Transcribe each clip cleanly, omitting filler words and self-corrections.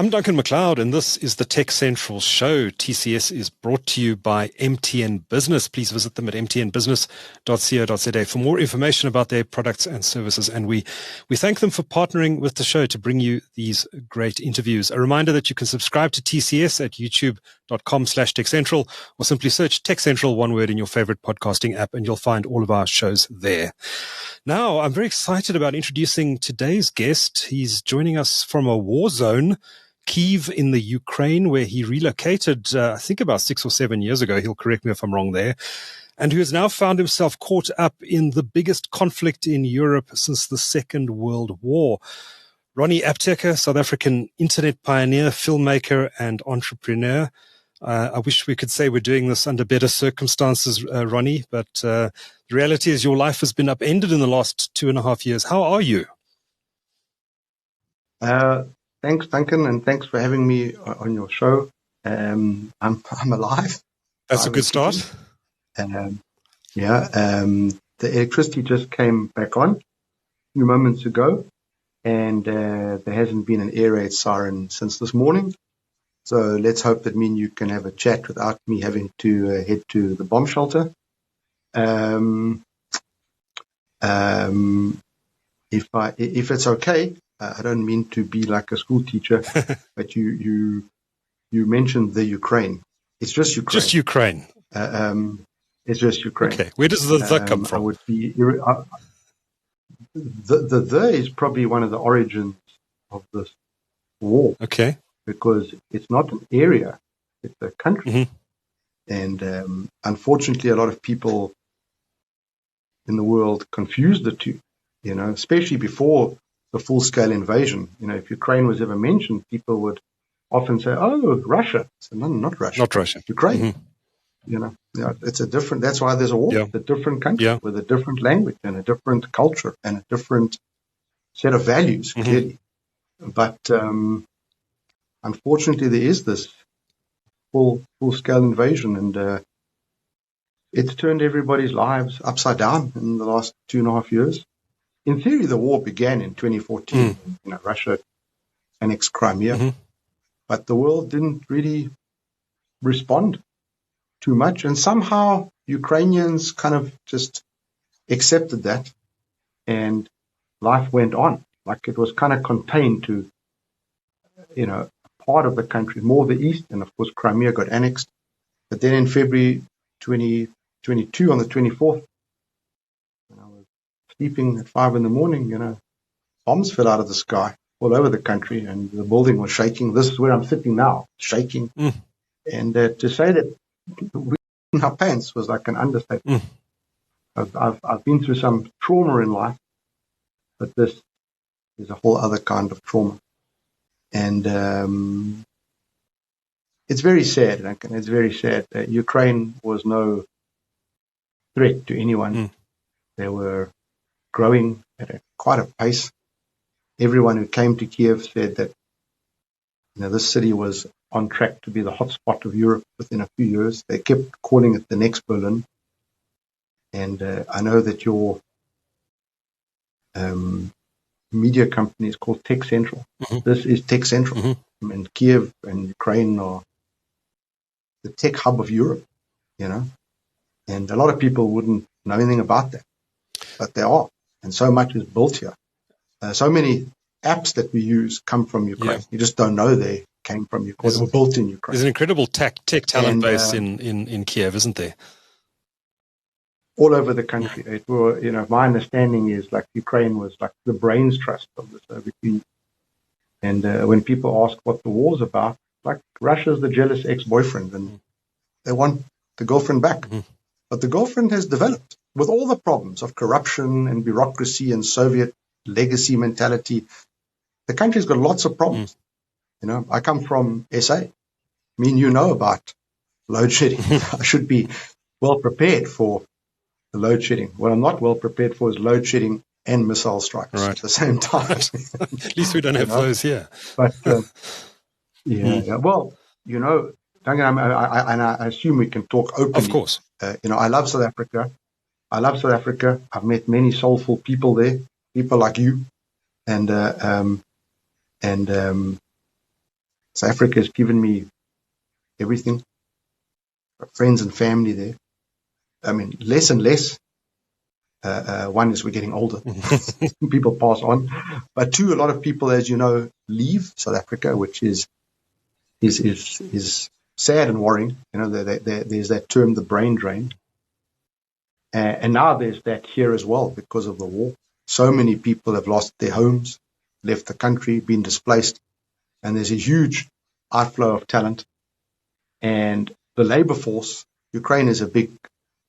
I'm Duncan McLeod, and this is the TechCentral Show. TCS is brought to you by MTN Business. Please visit them at mtnbusiness.co.za for more information about their products and services. And we thank them for partnering with the show to bring you these great interviews. A reminder that you can subscribe to TCS at youtube.com/TechCentral, or simply search TechCentral, one word, in your favorite podcasting app, and you'll find all of our shows there. Now, I'm very excited about introducing today's guest. He's joining us from a war zone, Kyiv in the Ukraine, where he relocated, I think about 6 or 7 years ago. He'll correct me if I'm wrong there. And who has now found himself caught up in the biggest conflict in Europe since the Second World War. Ronnie Apteker, South African internet pioneer, filmmaker, and entrepreneur. I wish we could say we're doing this under better circumstances, Ronnie, but the reality is your life has been upended in the last 2.5 years. How are you? Thanks, Duncan, and thanks for having me on your show. I'm alive. That's a good start. The electricity just came back on a few moments ago, and there hasn't been an air raid siren since this morning. So let's hope that me and you can have a chat without me having to head to the bomb shelter. If it's okay, I don't mean to be like a school teacher, but you mentioned the Ukraine. It's just Ukraine. Just Ukraine. It's just Ukraine. Okay. Where does the come from? I would be. The is probably one of the origins of this war. Okay. Because it's not an area, it's a country. Mm-hmm. And unfortunately, a lot of people in the world confuse the two, especially before the full-scale invasion. If Ukraine was ever mentioned, people would often say, oh, Russia. So, no, not Russia. Not Russia. Ukraine. Mm-hmm. It's a different, that's why there's a war. Yeah. It's a different country with a different language and a different culture and a different set of values, mm-hmm. clearly. But unfortunately, there is this full-scale invasion, and it's turned everybody's lives upside down in the last 2.5 years. In theory, the war began in 2014. Russia annexed Crimea, mm-hmm. but the world didn't really respond too much, and somehow Ukrainians kind of just accepted that, and life went on. Like it was kind of contained to, part of the country, more the east, and of course Crimea got annexed. But then in February 2022, on the 24th, when I was sleeping at 5 a.m, bombs fell out of the sky all over the country, and the building was shaking. This is where I'm sitting now, shaking. Mm. And to say that we in our pants was like an understatement. Mm. I've been through some trauma in life, but this is a whole other kind of trauma. And it's very sad, Duncan. It's very sad. Ukraine was no threat to anyone. Mm. They were growing at quite a pace. Everyone who came to Kyiv said that this city was on track to be the hotspot of Europe within a few years. They kept calling it the next Berlin. And I know that your media company is called TechCentral. Mm-hmm. This is TechCentral. Mm-hmm. And Kyiv and Ukraine are the tech hub of Europe, And a lot of people wouldn't know anything about that, but they are. And so much is built here. So many apps that we use come from Ukraine. Yeah. You just don't know they came from Ukraine. They were built in Ukraine. There's an incredible tech talent base in Kyiv, isn't there? All over the country. It were, my understanding is like Ukraine was like the brains trust of the Soviet Union. And when people ask what the war's about, like Russia's the jealous ex-boyfriend and they want the girlfriend back. Mm-hmm. But the girlfriend has developed with all the problems of corruption and bureaucracy and Soviet legacy mentality. The country's got lots of problems. Mm. I come from SA. I mean, about load shedding. I should be well prepared for the load shedding. What I'm not well prepared for is load shedding and missile strikes at the same time. At least we don't have those here. But yeah. Well, Duncan, I assume we can talk openly. Of course. I love South Africa. I've met many soulful people there, people like you, and South Africa has given me everything. Got friends and family there. I mean, less and less. One is we're getting older. People pass on. But two, a lot of people, as you know, leave South Africa, which is sad and worrying. You know, there's that term, the brain drain. And now there's that here as well because of the war. So many people have lost their homes, left the country, been displaced. And there's a huge outflow of talent. And the labor force, Ukraine is a big,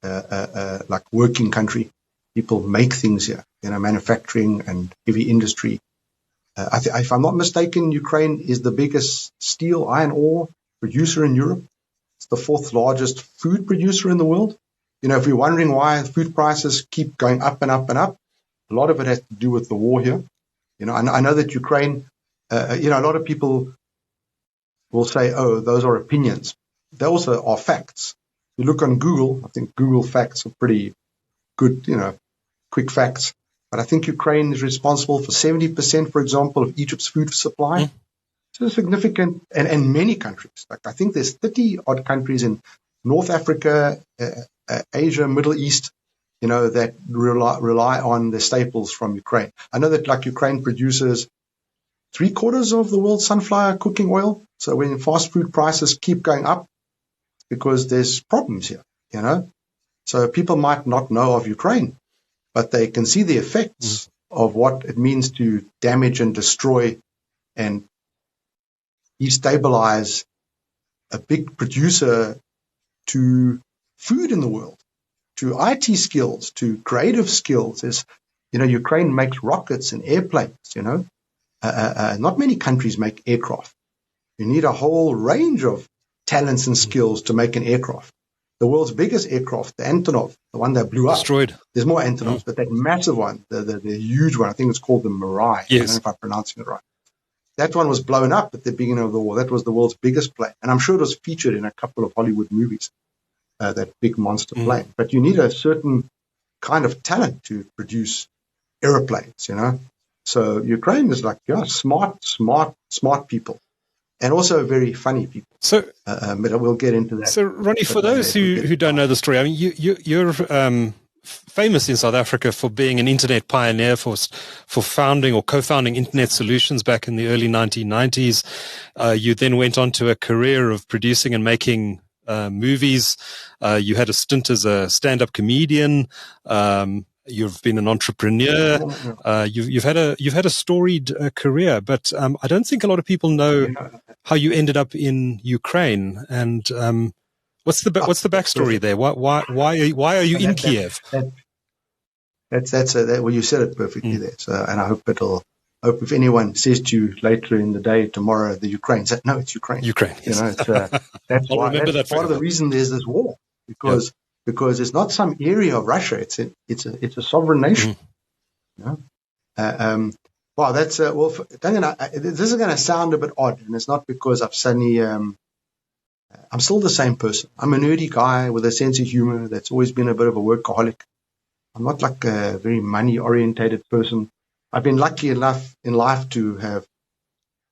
like working country. People make things here, you know, manufacturing and heavy industry. If I'm not mistaken, Ukraine is the biggest steel, iron ore producer in Europe. It's the fourth largest food producer in the world. You know, if you're wondering why food prices keep going up and up and up, a lot of it has to do with the war here. You know, I know that Ukraine, you know, a lot of people will say, oh, those are opinions. They also are facts. You look on Google, I think Google facts are pretty good, you know, quick facts. But I think Ukraine is responsible for 70%, for example, of Egypt's food supply. So significant, and many countries. Like I think there's 30 odd countries in North Africa, Asia, Middle East, you know, that rely on the staples from Ukraine. I know that like Ukraine produces 3/4 of the world's sunflower cooking oil. So when fast food prices keep going up, because there's problems here, you know. So people might not know of Ukraine, but they can see the effects of what it means to damage and destroy and destabilize a big producer to food in the world, to IT skills, to creative skills. Is, you know, Ukraine makes rockets and airplanes, you know. Not many countries make aircraft. You need a whole range of talents and skills to make an aircraft. The world's biggest aircraft, the Antonov, the one that blew up. Destroyed. There's more Antonovs, but that massive one, the huge one, I think it's called the Mirai. Yes. I don't know if I'm pronouncing it right. That one was blown up at the beginning of the war. That was the world's biggest plane. And I'm sure it was featured in a couple of Hollywood movies, that big monster plane. But you need a certain kind of talent to produce airplanes, you know. So Ukraine is like, yeah, smart people. And also very funny people. So, but we'll get into that. So, Ronnie, for those who don't know the story, I mean, you're famous in South Africa for being an internet pioneer, for founding or co-founding Internet Solutions back in the early 1990s. You then went on to a career of producing and making movies. You had a stint as a stand-up comedian. You've been an entrepreneur. You've had a storied career, but I don't think a lot of people know how you ended up in Ukraine. And what's the backstory there? Why are you in Kyiv? Well, you said it perfectly there. So, and I hope if anyone says to you later in the day, tomorrow, the Ukraine, no, it's Ukraine. Ukraine. You know, that's why. That's part of the reason there's this war, because it's not some area of Russia. It's a sovereign nation. You know? Well, that's this is going to sound a bit odd, and it's not because I've suddenly. I'm still the same person. I'm a nerdy guy with a sense of humor that's always been a bit of a workaholic. I'm not like a very money-orientated person. I've been lucky enough in life to have,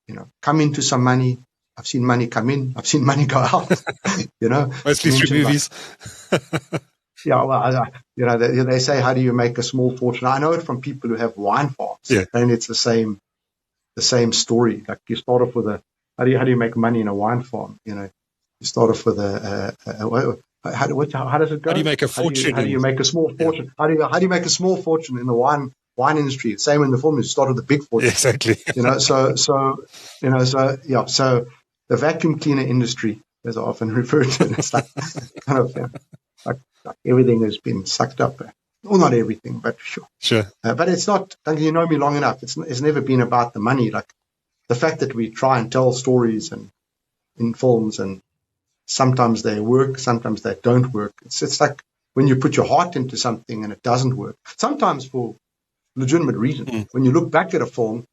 you know, come into some money. I've seen money come in. I've seen money go out. You know, mostly through movies. Yeah, well, you know, they say, how do you make a small fortune? I know it from people who have wine farms, and it's the same story. Like you start off with how do you make money in a wine farm? You know, you start off with how does it go? How do you make a fortune? How do you make a small fortune? How do you make a small fortune in the wine industry? Same in the film. You start with the big fortune. Exactly. You know, so the vacuum cleaner industry, as I often refer to it, it's like kind of like everything has been sucked up. Well, not everything, but sure. But it's not. You know me long enough. It's never been about the money. Like the fact that we try and tell stories and in films, and sometimes they work, sometimes they don't work. It's like when you put your heart into something and it doesn't work. Sometimes for legitimate reasons. When you look back at a film,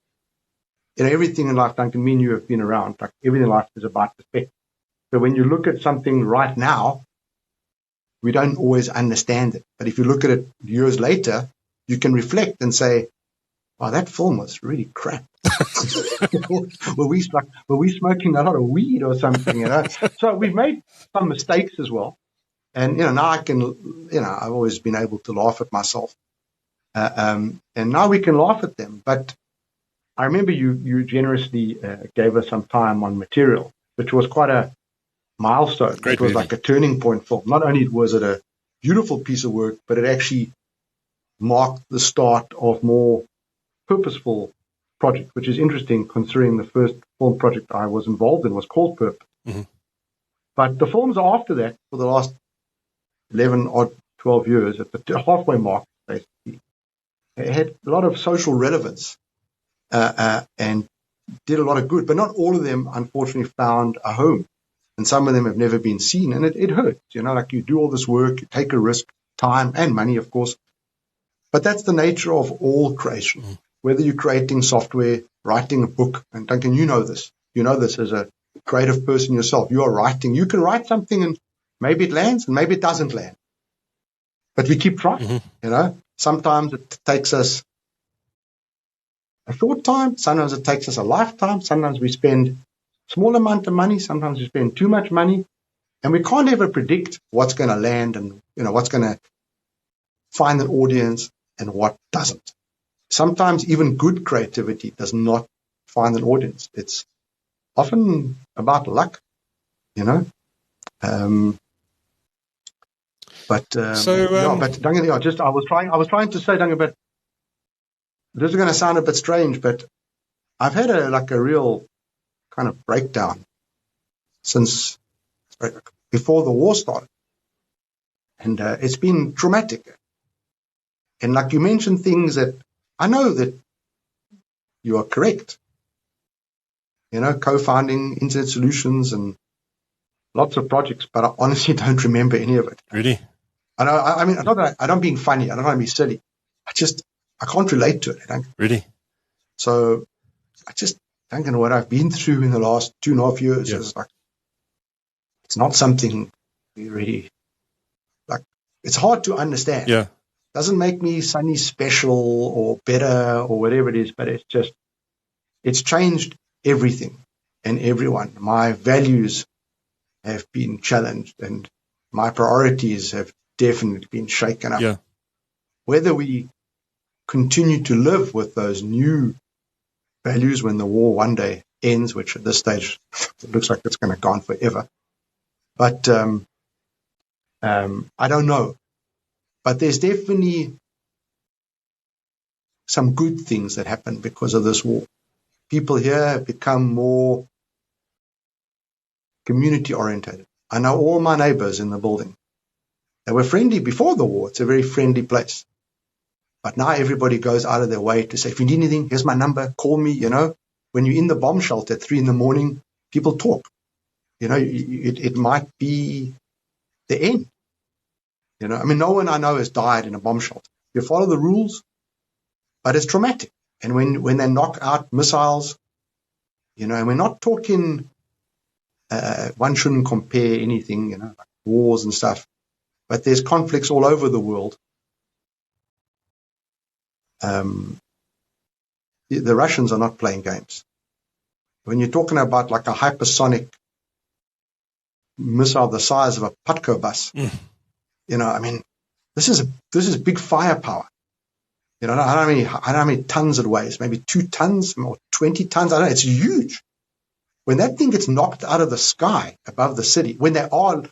you know, everything in life, Duncan, me and you have been around. Like everything in life is about perspective. So when you look at something right now, we don't always understand it. But if you look at it years later, you can reflect and say, "Oh, that film was really crap." were we smoking a lot of weed or something? So we've made some mistakes as well, and now I can, I've always been able to laugh at myself, and now we can laugh at them. But I remember you generously gave us some time on Material, which was quite a milestone. Great it was movie. like a turning point film. Not only was it a beautiful piece of work, but it actually marked the start of more purposeful project, which is interesting considering the first film project I was involved in was called Purpose. Mm-hmm. But the films after that, for the last 11 or 12 years, at the halfway mark, basically, had a lot of social relevance and did a lot of good. But not all of them, unfortunately, found a home. And some of them have never been seen. And it hurts. Like you do all this work, you take a risk, time and money, of course. But that's the nature of all creation. Mm-hmm. Whether you're creating software, writing a book, and Duncan, you know this. You know this as a creative person yourself. You are writing. You can write something and maybe it lands and maybe it doesn't land. But we keep trying, Sometimes it takes us a short time. Sometimes it takes us a lifetime. Sometimes we spend a small amount of money. Sometimes we spend too much money. And we can't ever predict what's going to land and, what's going to find an audience and what doesn't. Sometimes even good creativity does not find an audience. It's often about luck, But Duncan, I was trying to say, Duncan, but this is going to sound a bit strange, but I've had a real kind of breakdown since before the war started, and it's been traumatic. And like you mentioned things that I know that you are correct. Co-founding Internet Solutions and lots of projects, but I honestly don't remember any of it. Really? I mean, I don't being funny. I don't want to be silly. I can't relate to it. Really? So I don't know what I've been through in the last 2.5 years. Yeah. It's not something we really it's hard to understand. Yeah. Doesn't make me suddenly special or better or whatever it is, but it's changed everything and everyone. My values have been challenged and my priorities have definitely been shaken up. Yeah. Whether we continue to live with those new values when the war one day ends, which at this stage it looks like it's going to go on forever. But I don't know. But there's definitely some good things that happen because of this war. People here have become more community oriented. I know all my neighbors in the building. They were friendly before the war. It's a very friendly place. But now everybody goes out of their way to say, if you need anything, here's my number, call me, When you're in the bomb shelter at 3 a.m, people talk. It might be the end. I mean, no one I know has died in a bomb shelter. You follow the rules, but it's traumatic. And when they knock out missiles, and we're not talking, one shouldn't compare anything, like wars and stuff, but there's conflicts all over the world. The Russians are not playing games. When you're talking about like a hypersonic missile the size of a Putco bus, I mean, this is big firepower. I don't know how many tons it weighs, maybe 2 tons or 20 tons. I don't know. It's huge. When that thing gets knocked out of the sky above the city, when they are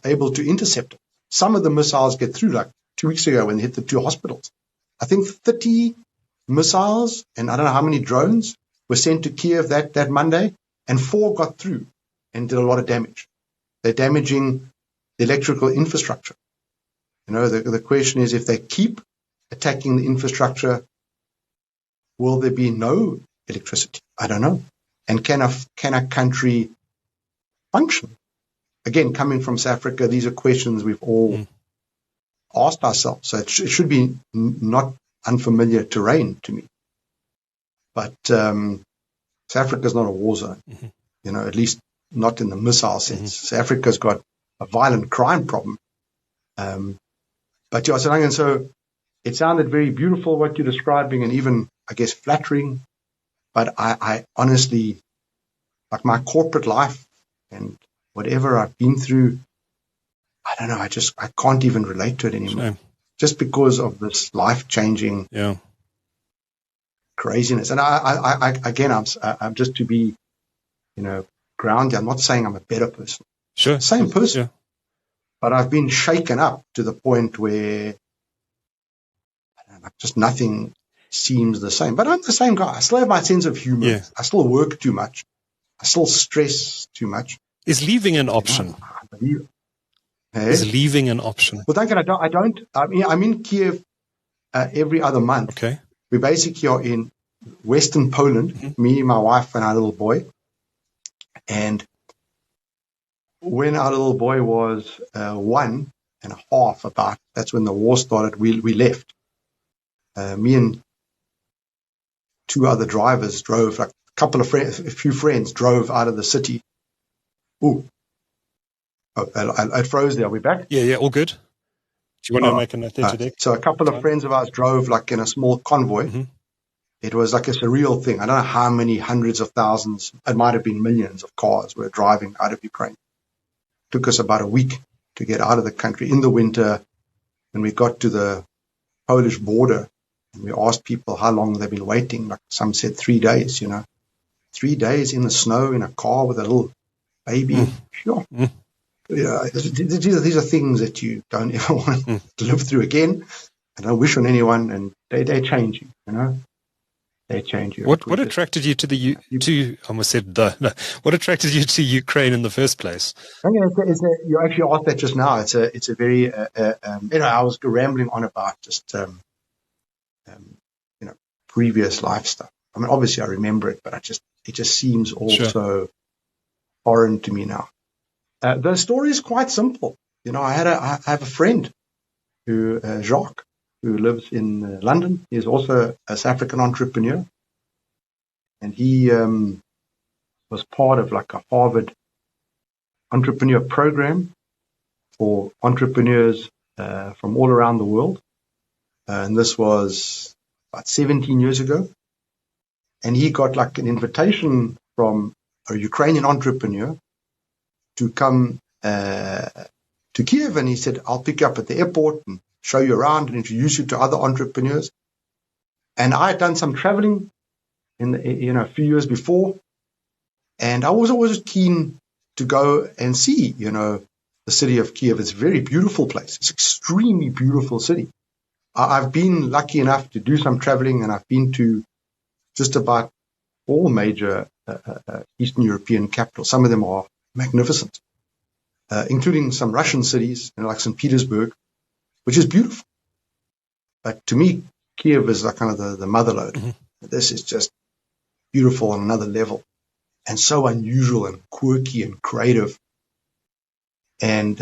able to intercept it, some of the missiles get through. Like 2 weeks ago when they hit the 2 hospitals, I think 30 missiles and I don't know how many drones were sent to Kyiv that Monday, and 4 got through and did a lot of damage. They're damaging the electrical infrastructure. The question is, if they keep attacking the infrastructure, will there be no electricity? I don't know. And can a country function? Again, coming from South Africa, these are questions we've all asked ourselves. So it should be not unfamiliar terrain to me. But South Africa is not a war zone, at least not in the missile sense. South Africa's got a violent crime problem. So it sounded very beautiful what you're describing, and even I guess, flattering. But I honestly, like my corporate life and whatever I've been through, I don't know. I can't even relate to it anymore. Shame. Just because of this life-changing craziness. And I'm just to be, grounded. I'm not saying I'm a better person. Sure. Same person. Yeah. But I've been shaken up to the point where just nothing seems the same. But I'm the same guy. I still have my sense of humor. Yeah. I still work too much. I still stress too much. Is leaving an option? I believe. Hey? Is leaving an option? Well, Duncan, I don't. I'm in Kyiv every other month. Okay. We basically are in Western Poland, me, my wife, and our little boy. And when our little boy was 1.5, about, that's when the war started, we left. Me and 2 other drivers drove, like a few friends drove out of the city. Ooh. I froze there. Are we back? Yeah, all good. Do you want to make a note there today? So a couple of friends of ours drove like in a small convoy. Mm-hmm. It was like a surreal thing. I don't know how many hundreds of thousands, it might have been millions of cars were driving out of Ukraine. It took us about a week to get out of the country in the winter. When we got to the Polish border, and we asked people how long they've been waiting. Like some said 3 days, 3 days in the snow in a car with a little baby. Sure. These are things that you don't ever want to live through again. I don't wish on anyone, and they change you, They change you. What attracted you to I almost said what attracted you to Ukraine in the first place? You actually asked that just now. It's a very I was rambling on about just previous life stuff. I mean, obviously I remember it, but it just seems also foreign to me now. The story is quite simple. I have a friend who Jacques, who lives in London. He is also a South African entrepreneur, and he was part of like a Harvard entrepreneur program for entrepreneurs from all around the world. And this was about 17 years ago. And he got like an invitation from a Ukrainian entrepreneur to come to Kyiv. And he said, I'll pick you up at the airport and show you around and introduce you to other entrepreneurs. And I had done some traveling a few years before. And I was always keen to go and see, the city of Kyiv. It's a very beautiful place. It's an extremely beautiful city. I've been lucky enough to do some traveling, and I've been to just about all major Eastern European capitals. Some of them are magnificent, including some Russian cities, like St. Petersburg, which is beautiful. But to me, Kyiv is like kind of the motherlode. Mm-hmm. This is just beautiful on another level, and so unusual and quirky and creative. And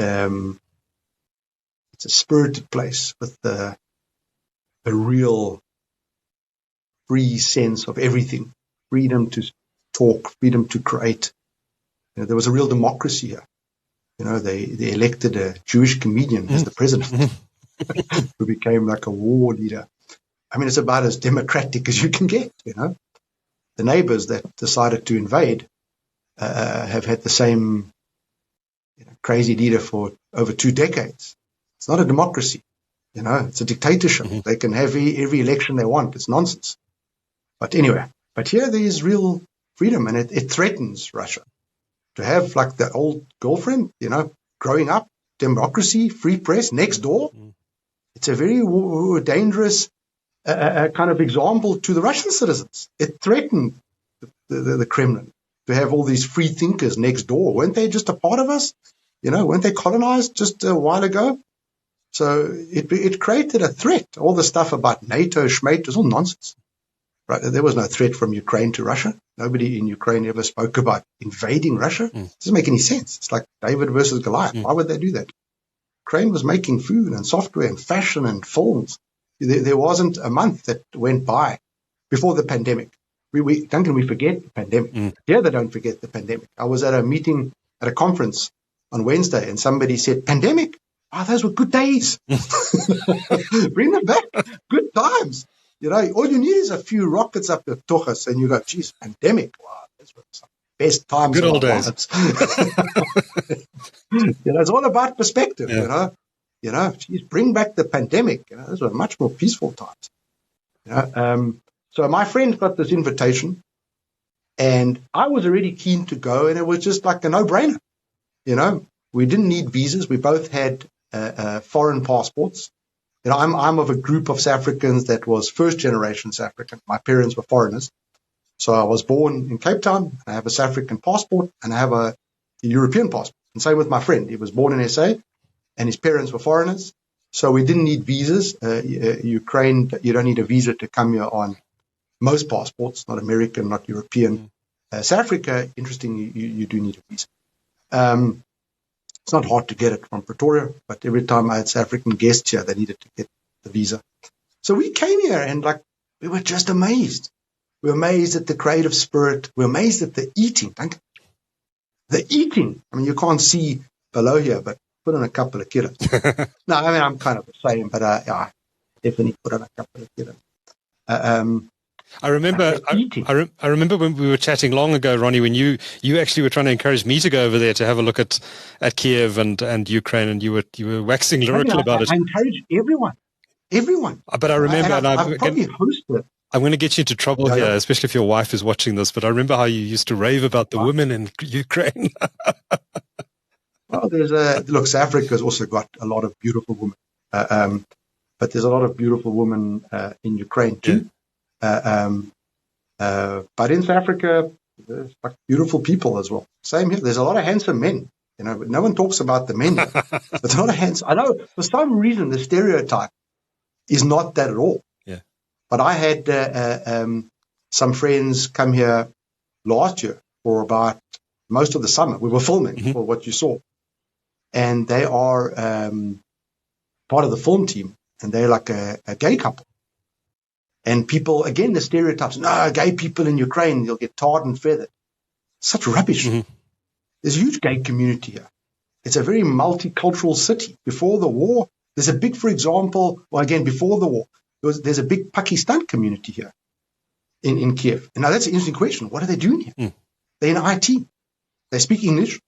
it's a spirited place with a real free sense of everything, freedom to talk, freedom to create. There was a real democracy here. They elected a Jewish comedian as the president, who became like a war leader. I mean, it's about as democratic as you can get. The neighbors that decided to invade have had the same crazy leader for over 2 decades. It's not a democracy. It's a dictatorship. Mm-hmm. They can have every election they want. It's nonsense. But anyway, here there is real freedom, and it threatens Russia to have like the old girlfriend, growing up, democracy, free press next door. Mm. It's a very dangerous kind of example to the Russian citizens. It threatened the Kremlin to have all these free thinkers next door. Weren't they just a part of us? Weren't they colonized just a while ago? So it created a threat. All the stuff about NATO, Schmate, was all nonsense. Right? There was no threat from Ukraine to Russia. Nobody in Ukraine ever spoke about invading Russia. It doesn't make any sense. It's like David versus Goliath. Why would they do that? Ukraine was making food and software and fashion and films. There wasn't a month that went by before the pandemic. Duncan, we forget the pandemic. Here they don't forget the pandemic. I was at a meeting at a conference on Wednesday, and somebody said, pandemic? Oh, those were good days. Bring them back. Good times. You know, all you need is a few rockets up your tuchus, and you go, geez, pandemic. Wow, that's some best times. Good old days. You know, it's all about perspective, Yeah. You know, geez, bring back the pandemic. You know, those were much more peaceful times. You know, so my friend got this invitation, and I was already keen to go, and it was just like a no-brainer. You know, we didn't need visas. We both had foreign passports. You know, I'm of a group of South Africans that was first-generation South African. My parents were foreigners. So I was born in Cape Town. I have a South African passport, and I have a European passport. And same with my friend. He was born in SA, and his parents were foreigners. So we didn't need visas. Ukraine, you don't need a visa to come here on most passports, not American, not European. South Africa, interestingly, you do need a visa. It's not hard to get it from Pretoria, but every time I had South African guests here, they needed to get the visa. So we came here, and like we were just amazed. We were amazed at the creative spirit. We were amazed at the eating. The eating. I mean, you can't see below here, but put on a couple of kilos. No, I mean, I'm kind of the same, but I definitely put on a couple of kilos. I remember I remember when we were chatting long ago, Ronnie, when you actually were trying to encourage me to go over there to have a look at Kyiv and Ukraine, and you were waxing lyrical about it. I encourage everyone. But I remember, I've probably hosted. I'm going to get you into trouble here, especially if your wife is watching this, but I remember how you used to rave about the women in Ukraine. Well, look, South Africa's also got a lot of beautiful women, but there's a lot of beautiful women in Ukraine too. Yeah. But in South Africa, there's like beautiful people as well. Same here. There's a lot of handsome men. You know, no one talks about the men. There's a lot of handsome. I know for some reason the stereotype is not that at all. Yeah. But I had some friends come here last year for about most of the summer. We were filming for what you saw, and they are part of the film team, and they're like a gay couple. And people, again, the stereotypes, no, gay people in Ukraine, they'll get tarred and feathered. Such rubbish. There's a huge gay community here. It's a very multicultural city. Before the war, there's a big, for example, well, again, before the war, there's a big Pakistan community here in Kyiv. And now that's an interesting question. What are they doing here? They're in IT. They speak English.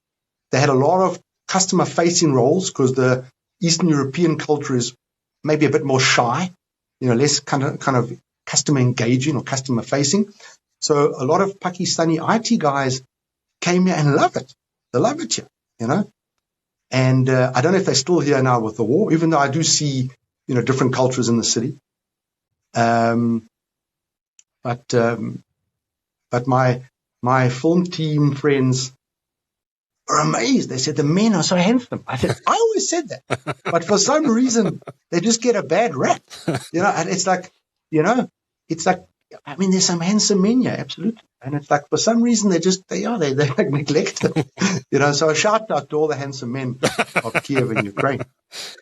They had a lot of customer-facing roles because the Eastern European culture is maybe a bit more shy, you know, less kind of customer engaging or customer facing. So a lot of Pakistani IT guys came here and love it. They love it here, you know. And I don't know if they're still here now with the war, even though I do see, you know, different cultures in the city. But my film team friends are amazed. They said the men are so handsome. I said, I always said that, but for some reason they just get a bad rap, you know. And it's like, you know, it's like, I mean, there's some handsome men here, absolutely, and it's like for some reason they like neglected, you know. So a shout out to all the handsome men of Kyiv and Ukraine.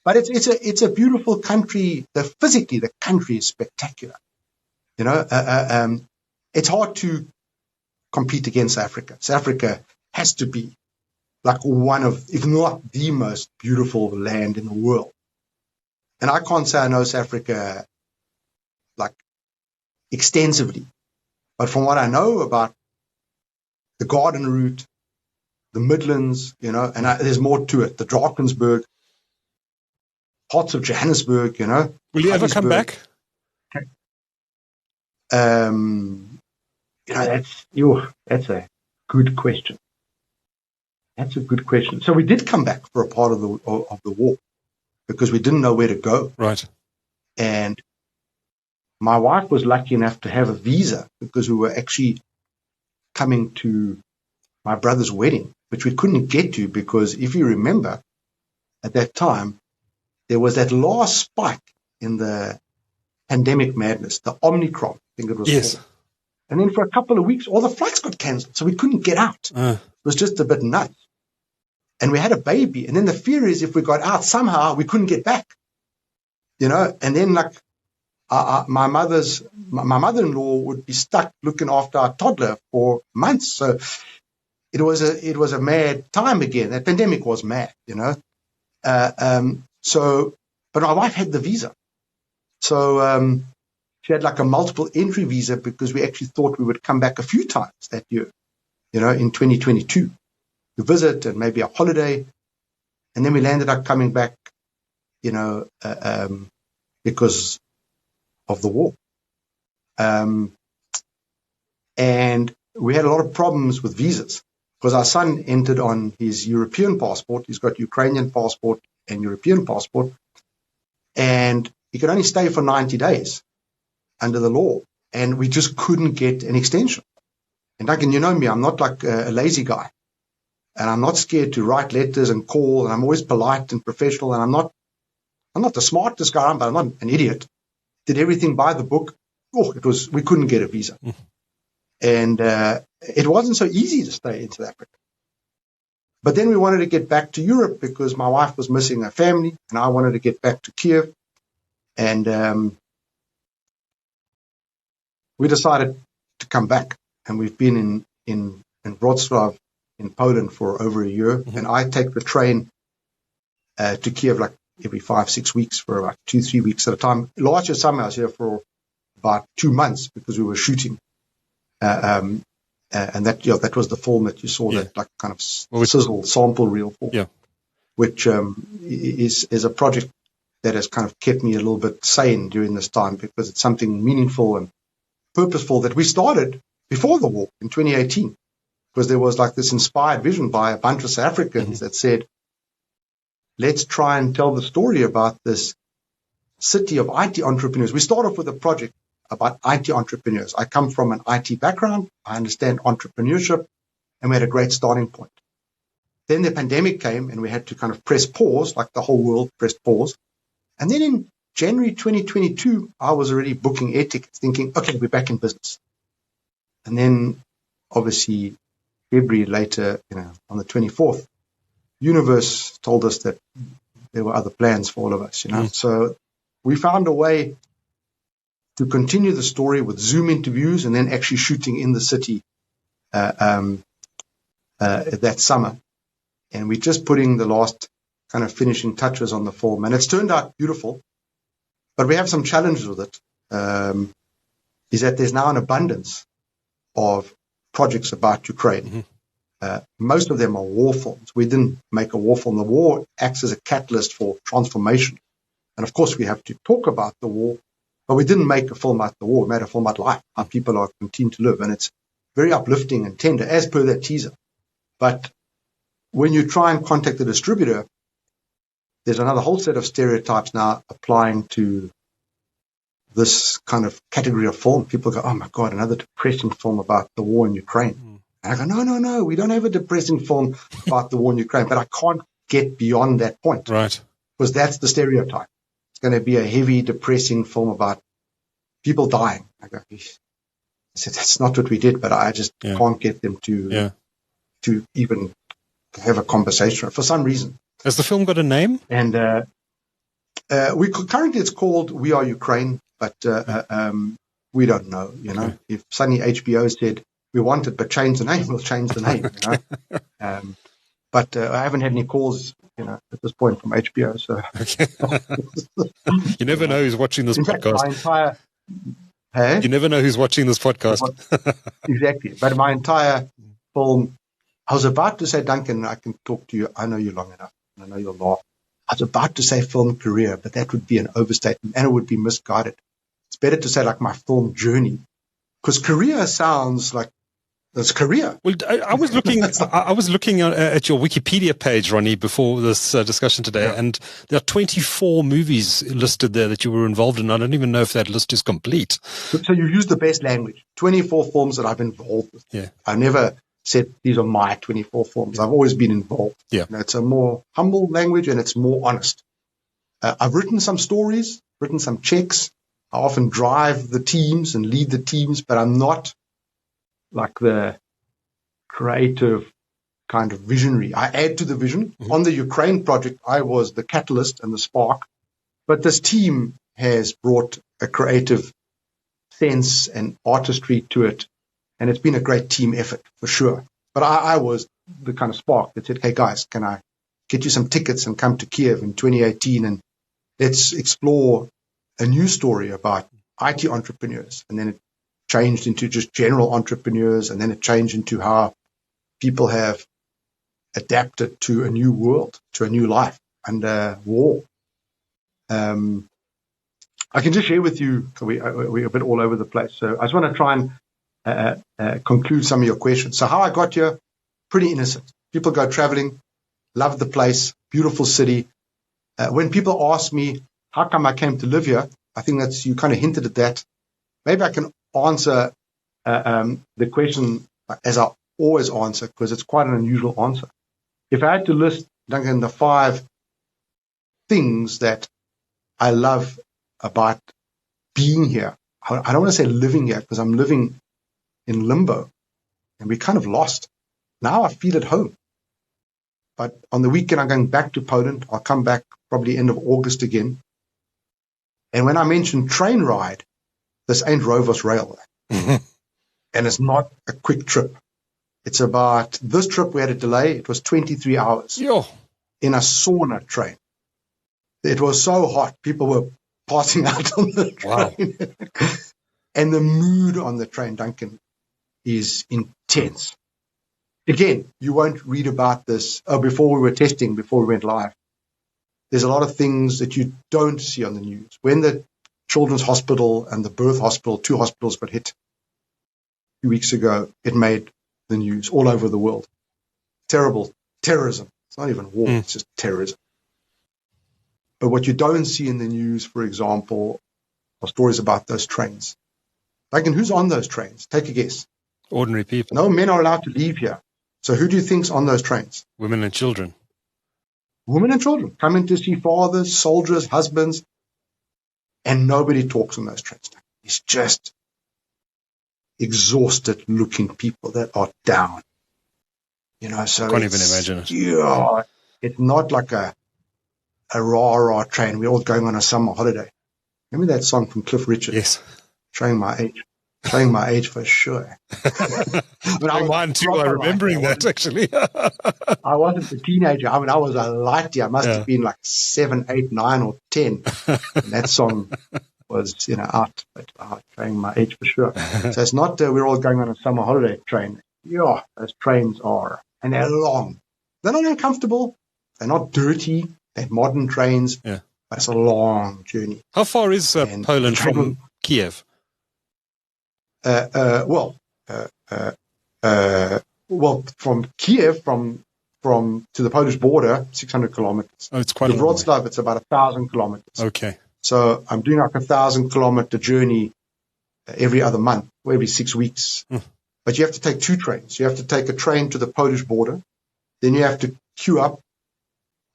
But it's a beautiful country. Physically, the country is spectacular, you know. It's hard to compete against Africa. South Africa has to be like one of, if not the most beautiful land in the world. And I can't say I know South Africa like extensively, but from what I know about the Garden Route, the Midlands, you know, and there's more to it, the Drakensberg, parts of Johannesburg, you know. Will you ever come back? You know, that's a good question. That's a good question. So we did come back for a part of the war because we didn't know where to go. Right. And my wife was lucky enough to have a visa because we were actually coming to my brother's wedding, which we couldn't get to because if you remember, at that time, there was that last spike in the pandemic madness, the Omicron, I think it was called. And then for a couple of weeks, all the flights got cancelled, so we couldn't get out. It was just a bit nuts. And we had a baby, and then the fear is if we got out somehow, we couldn't get back, you know. And then like my mother-in-law would be stuck looking after our toddler for months. So it was a mad time again. That pandemic was mad, you know. But my wife had the visa, so She had like a multiple entry visa because we actually thought we would come back a few times that year, in 2022 to visit and maybe a holiday. And then we landed up coming back, because of the war. And we had a lot of problems with visas because our son entered on his European passport. He's got Ukrainian passport and European passport. And he could only stay for 90 days under the law. And we just couldn't get an extension. And Duncan, you know me, I'm not like a lazy guy. And I'm not scared to write letters and call. And I'm always polite and professional. And I'm not the smartest guy, but I'm not an idiot. Did everything by the book. We couldn't get a visa. And it wasn't so easy to stay in South Africa. But then we wanted to get back to Europe because my wife was missing her family, and I wanted to get back to Kyiv. And we decided to come back. And we've been in Wrocław in Poland for over a year. And I take the train to Kyiv like every 5-6 weeks for about 2-3 weeks at a time. Last year summer I was here for about 2 months because we were shooting. And that was the film that you saw, that like kind of sizzle sample reel film, which is a project that has kind of kept me a little bit sane during this time because it's something meaningful and purposeful that we started before the war in 2018, because there was like this inspired vision by a bunch of South Africans that said, let's try and tell the story about this city of IT entrepreneurs. We start off with a project about IT entrepreneurs. I come from an IT background. I understand entrepreneurship, and we had a great starting point. Then the pandemic came, and we had to kind of press pause, like the whole world pressed pause. And then in January 2022, I was already booking air tickets, thinking, okay, we're back in business. And then, obviously, February later, on the 24th, universe told us that there were other plans for all of us, So we found a way to continue the story with Zoom interviews and then actually shooting in the city that summer. And we're just putting the last kind of finishing touches on the film. And it's turned out beautiful, but we have some challenges with it, is that there's now an abundance of projects about Ukraine. Most of them are war films. We didn't make a war film. The war acts as a catalyst for transformation. And of course, we have to talk about the war, but we didn't make a film about the war. We made a film about life, how people are continue to live. And it's very uplifting and tender, as per that teaser. But when you try and contact the distributor, there's another whole set of stereotypes now applying to this kind of category of film. People go, oh my God, another depressing film about the war in Ukraine. And I go, no, we don't have a depressing film about the war in Ukraine, but I can't get beyond that point. Right. Because that's the stereotype. It's going to be a heavy, depressing film about people dying. I go, I said, that's not what we did, but I just can't get them to even have a conversation for some reason. Has the film got a name? And currently it's called We Are Ukraine, but we don't know. If suddenly HBO said we want it, but change the name, we'll change the name. But I haven't had any calls, at this point from HBO. So you never know who's watching this podcast. You never know who's watching this podcast. Exactly. But my entire film, I was about to say, Duncan, I can talk to you. I know you long enough, and I know you'll laugh. I was about to say film career, but that would be an overstatement, and it would be misguided. It's better to say like my film journey, because career sounds like it's career. Well, I was looking at your Wikipedia page, Ronnie, before this discussion today, and there are 24 movies listed there that you were involved in. I don't even know if that list is complete. So you use the best language. 24 films that I've been involved with. Yeah. I never said these are my 24 films. I've always been involved. Yeah. It's a more humble language and it's more honest. I've written some stories, written some checks. I often drive the teams and lead the teams, but I'm not like the creative kind of visionary. I add to the vision. On the Ukraine project, I was the catalyst and the spark, but this team has brought a creative sense and artistry to it. And it's been a great team effort for sure. But I was the kind of spark that said, hey guys, can I get you some tickets and come to Kyiv in 2018 and let's explore a new story about IT entrepreneurs, and then it changed into just general entrepreneurs, and then it changed into how people have adapted to a new world, to a new life under war. I can just share with you, we're a bit all over the place, so I just want to try and conclude some of your questions. So how I got here, pretty innocent. People go traveling, love the place, beautiful city. When people ask me, how come I came to live here? I think that's, you kind of hinted at that. Maybe I can answer the question as I always answer, because it's quite an unusual answer. If I had to list, Duncan, the 5 things that I love about being here, I don't want to say living here, because I'm living in limbo and we're kind of lost. Now I feel at home. But on the weekend, I'm going back to Poland. I'll come back probably end of August again. And when I mentioned train ride, this ain't Rovos Rail. And it's not a quick trip. It's about, this trip we had a delay. It was 23 hours in a sauna train. It was so hot. People were passing out on the train. Wow. And the mood on the train, Duncan, is intense. Again, you won't read about this. Before we were testing, before we went live, there's a lot of things that you don't see on the news. When the Children's Hospital and the Birth Hospital, 2 hospitals got hit a few weeks ago, it made the news all over the world. Terrible terrorism. It's not even war, it's just terrorism. But what you don't see in the news, for example, are stories about those trains. Like, and who's on those trains? Take a guess. Ordinary people. No men are allowed to leave here. So who do you think's on those trains? Women and children. Women and children coming to see fathers, soldiers, husbands, and nobody talks on those trains. It's just exhausted looking people that are down. You know, so I can't even imagine it. Yeah, it's not like a rah-rah train. We're all going on a summer holiday. Remember that song from Cliff Richard? Yes. Showing my age. Showing my age for sure. Mine too, I'm remembering that actually. I wasn't a teenager. I mean, I was a lighty. I must have been like 7, 8, 9, or 10. And that song was, out. But showing my age for sure. So it's not we're all going on a summer holiday train. Yeah, those trains are. And they're long. They're not uncomfortable. They're not dirty. They're modern trains. Yeah. But it's a long journey. How far is Poland from Kyiv? Well, from Kyiv, from to the Polish border, 600 kilometers. Oh, it's quite a long way. Wrocław, it's about 1,000 kilometers. Okay. So I'm doing like 1,000 kilometer journey every other month, or every 6 weeks. But you have to take 2 trains. You have to take a train to the Polish border. Then you have to queue up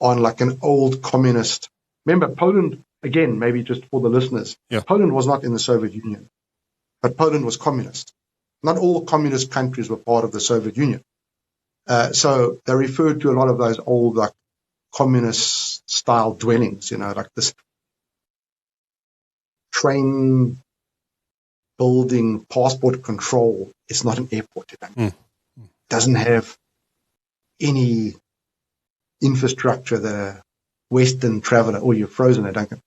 on like an old communist. Remember, Poland, again, maybe just for the listeners, Poland was not in the Soviet Union. But Poland was communist. Not all communist countries were part of the Soviet Union. So they referred to a lot of those old, like, communist-style dwellings, like this train building passport control. It's not an airport. It doesn't have any infrastructure that a Western traveler, you're frozen there, Duncan.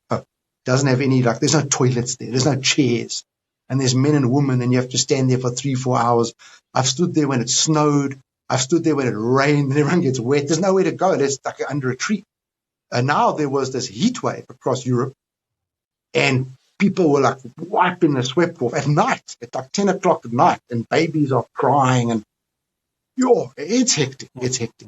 Doesn't have any, there's no toilets there. There's no chairs. And there's men and women, and you have to stand there for 3-4 hours. I've stood there when it snowed. I've stood there when it rained, and everyone gets wet. There's nowhere to go. It's stuck under a tree. And now there was this heat wave across Europe, and people were like wiping the sweat off at night, at like 10 o'clock at night, and babies are crying, and it's hectic. It's hectic,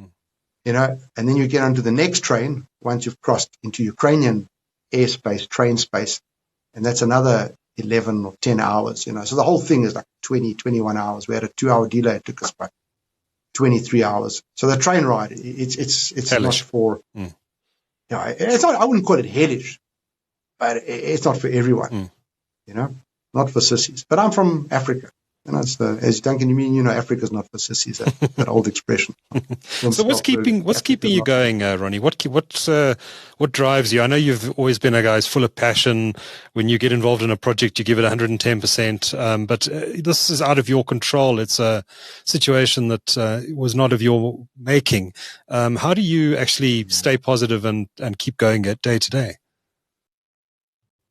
And then you get onto the next train once you've crossed into Ukrainian airspace, train space, and that's another 11 or 10 hours, So the whole thing is like 20, 21 hours. We had a 2-hour delay. It took us about 23 hours. So the train ride, it's hellish. Not for, it's not, I wouldn't call it hellish, but it's not for everyone, not for sissies. But I'm from Africa. It's as Duncan, you mean, Africa's not for sissies, that old expression. So what's keeping you going, Ronnie? What drives you? I know you've always been a guy who's full of passion. When you get involved in a project, you give it 110%. But this is out of your control. It's a situation that was not of your making. How do you actually stay positive and keep going day to day?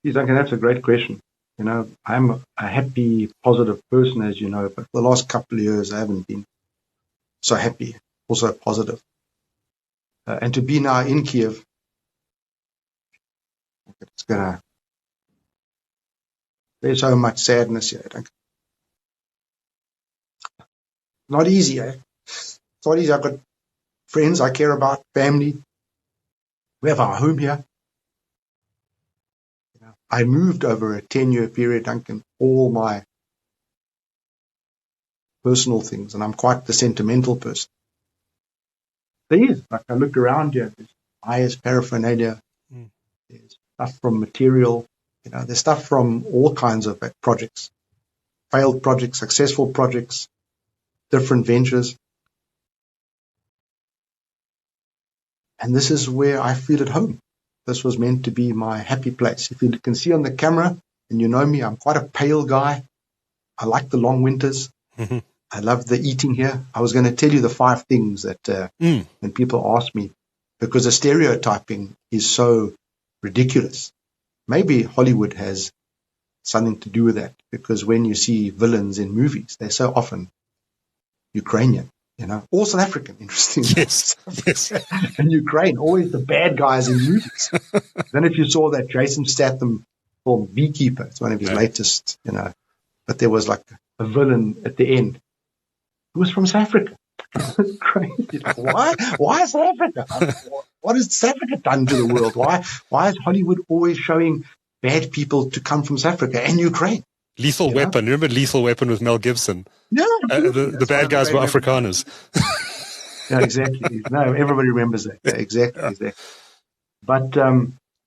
Duncan, that's a great question. You know, I'm a happy, positive person, as you know, but for the last couple of years, I haven't been so happy, also positive. And to be now in Kyiv, it's there's so much sadness here. Not easy, eh? It's not easy. I've got friends I care about, family. We have our home here. I moved over a 10-year period, Duncan, all my personal things, and I'm quite the sentimental person. There is, like I look around here, there's buyers, paraphernalia, there's stuff from material, there's stuff from all kinds of projects, failed projects, successful projects, different ventures. And this is where I feel at home. This was meant to be my happy place. If you can see on the camera, and you know me, I'm quite a pale guy. I like the long winters. Mm-hmm. I love the eating here. I was going to tell you the 5 things that when people ask me, because the stereotyping is so ridiculous. Maybe Hollywood has something to do with that, because when you see villains in movies, they're so often Ukrainian, or South African, interesting. Yes. And Ukraine, always the bad guys in movies. Then if you saw that Jason Statham film Beekeeper, it's one of his latest, but there was like a villain at the end who was from South Africa. It's crazy. Like, why South Africa? What has South Africa done to the world? Why is Hollywood always showing bad people to come from South Africa and Ukraine? Lethal Weapon. Remember Lethal Weapon with Mel Gibson? Yeah. The bad guys were Afrikaners. Yeah, exactly. No, everybody remembers that. Yeah, exactly. But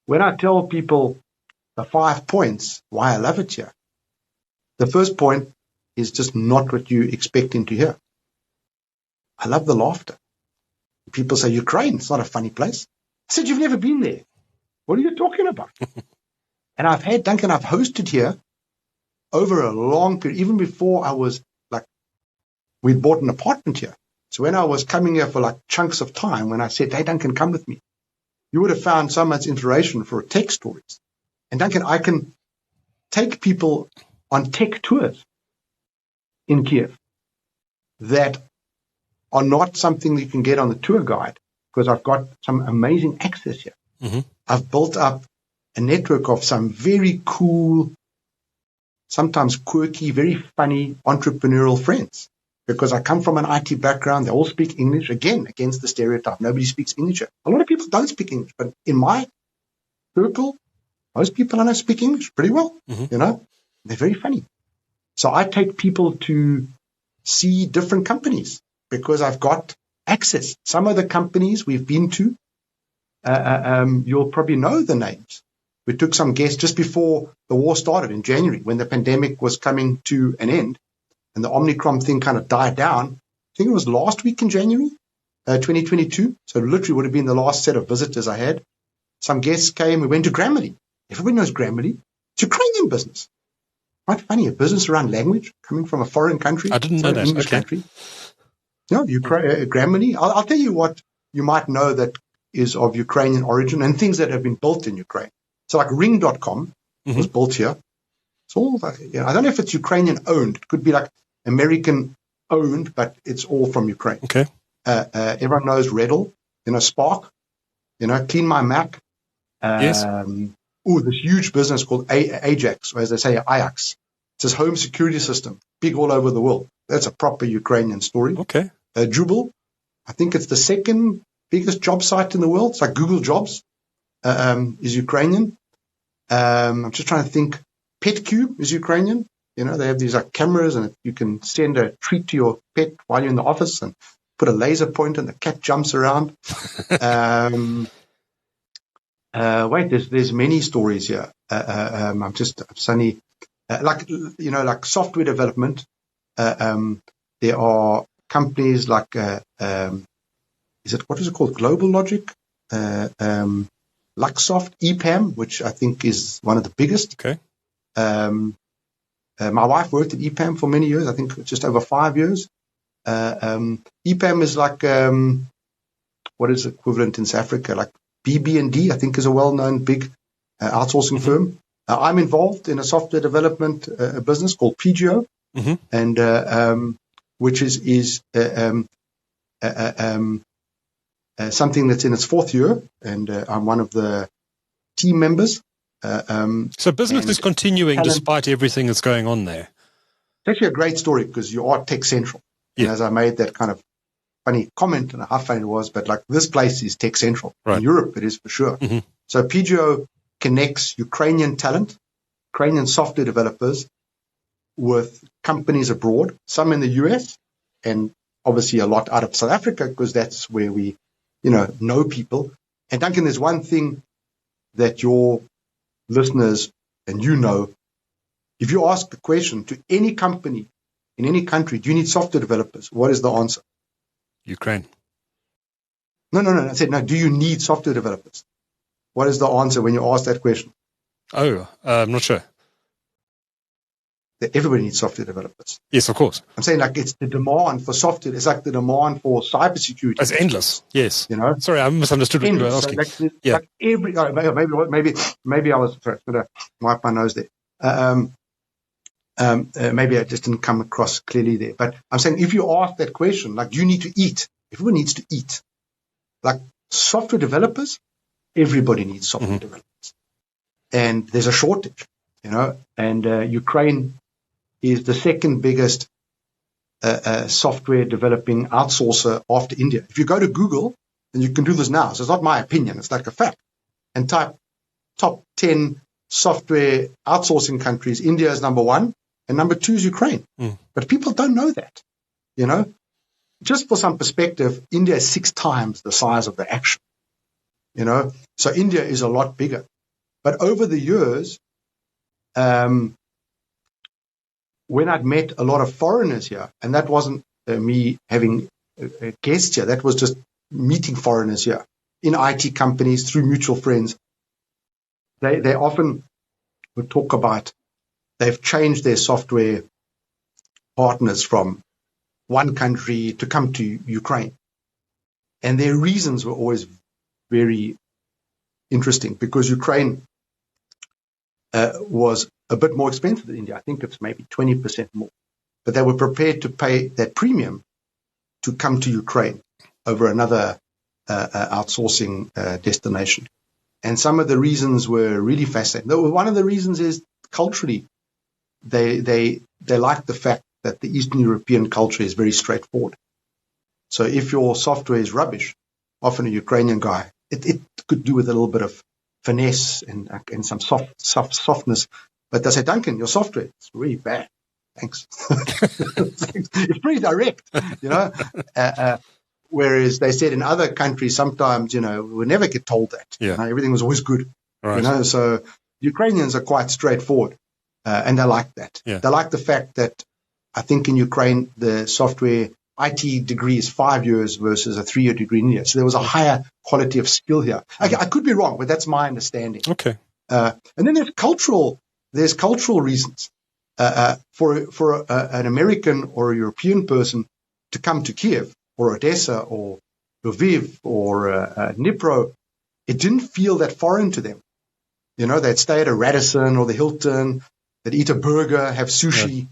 when I tell people the 5 points why I love it here, the first point is just not what you expecting to hear. I love the laughter. People say, Ukraine, it's not a funny place. I said, you've never been there. What are you talking about? And I've hosted here over a long period, even before I was we'd bought an apartment here. So when I was coming here for chunks of time, when I said, hey, Duncan, come with me, you would have found so much inspiration for tech stories. And Duncan, I can take people on tech tours in Kyiv that are not something that you can get on the tour guide, because I've got some amazing access here. Mm-hmm. I've built up a network of some very cool, sometimes quirky, very funny entrepreneurial friends, because I come from an IT background. They all speak English, again, against the stereotype. Nobody speaks English here. A lot of people don't speak English, but in my circle, most people I know speak English pretty well. Mm-hmm. They're very funny. So I take people to see different companies because I've got access. Some of the companies we've been to, you'll probably know the names. We took some guests just before the war started in January, when the pandemic was coming to an end and the Omicron thing kind of died down. I think it was last week in January, 2022. So literally would have been the last set of visitors I had. Some guests came. We went to Grammarly. Everybody knows Grammarly. It's Ukrainian business. Quite funny, a business around language coming from a foreign country. I didn't know that. English country. No, Grammarly. I'll tell you what you might know that is of Ukrainian origin and things that have been built in Ukraine. So like Ring.com was built here. It's all, I don't know if it's Ukrainian owned. It could be like American owned, but it's all from Ukraine. Okay. Everyone knows Redl, Spark, Clean My Mac. Yes. This huge business called Ajax, or as they say, Ajax. It's this home security system, big all over the world. That's a proper Ukrainian story. Okay. Jubal, I think it's the second biggest job site in the world. It's like Google Jobs, is Ukrainian. I'm just trying to think. PetCube is Ukrainian. They have these cameras, and you can send a treat to your pet while you're in the office and put a laser pointer and the cat jumps around. There's many stories here. I'm suddenly, like software development. There are companies like, what is it called? Global Logic, Luxoft, EPAM, which I think is one of the biggest. Okay. My wife worked at EPAM for many years. I think just over 5 years. EPAM is like, what is the equivalent in South Africa? Like BB&D, I think, is a well-known big outsourcing firm. I'm involved in a software development business called PGO, and which is something that's in its fourth year, and I'm one of the team members. So business is continuing despite everything that's going on there. It's actually a great story because you are TechCentral. And as I made that kind of funny comment, and how funny it was, but like this place is TechCentral. Right. In Europe, it is for sure. So PGO connects Ukrainian talent, Ukrainian software developers with companies abroad, some in the US, and obviously a lot out of South Africa because that's where we, know people. And Duncan, there's one thing that your listeners and if you ask the question to any company in any country, do you need software developers? What is the answer? Ukraine. No. I said, no, do you need software developers? What is the answer when you ask that question? Oh, I'm not sure. That everybody needs software developers. Yes, of course. I'm saying like it's the demand for software. It's like the demand for cybersecurity. It's endless. Yes. Sorry, I misunderstood what you were asking. Like every maybe I was sorry, I'm gonna wipe my nose there. Maybe I just didn't come across clearly there. But I'm saying if you ask that question, like, do you need to eat? Everyone needs to eat. Like software developers, everybody needs software developers, and there's a shortage. And Ukraine is the second biggest software developing outsourcer after India. If you go to Google, and you can do this now, so it's not my opinion, it's like a fact, and type top 10 software outsourcing countries, India is number 1, and number 2 is Ukraine. But people don't know that, Just for some perspective, India is 6 times the size of the action, So India is a lot bigger. But over the years, when I'd met a lot of foreigners here, and that wasn't me having guests here, that was just meeting foreigners here in IT companies through mutual friends, they often would talk about they've changed their software partners from one country to come to Ukraine. And their reasons were always very interesting because Ukraine was a bit more expensive than India. I think it's maybe 20% more. But they were prepared to pay that premium to come to Ukraine over another outsourcing destination. And some of the reasons were really fascinating. One of the reasons is culturally, they like the fact that the Eastern European culture is very straightforward. So if your software is rubbish, often a Ukrainian guy, it could do with a little bit of finesse and some softness. But they say, Duncan, your software is really bad. Thanks. It's pretty direct, whereas they said in other countries, sometimes, we never get told that. Everything was always good. Right. So Ukrainians are quite straightforward, and they like that. Yeah. They like the fact that I think in Ukraine, the software IT degree is 5 years versus a 3-year degree in India. So there was a higher quality of skill here. I could be wrong, but that's my understanding. Okay. And then there's cultural reasons. For an American or a European person to come to Kyiv or Odessa or Lviv or Dnipro, it didn't feel that foreign to them. They'd stay at a Radisson or the Hilton, they'd eat a burger, have sushi. Yeah.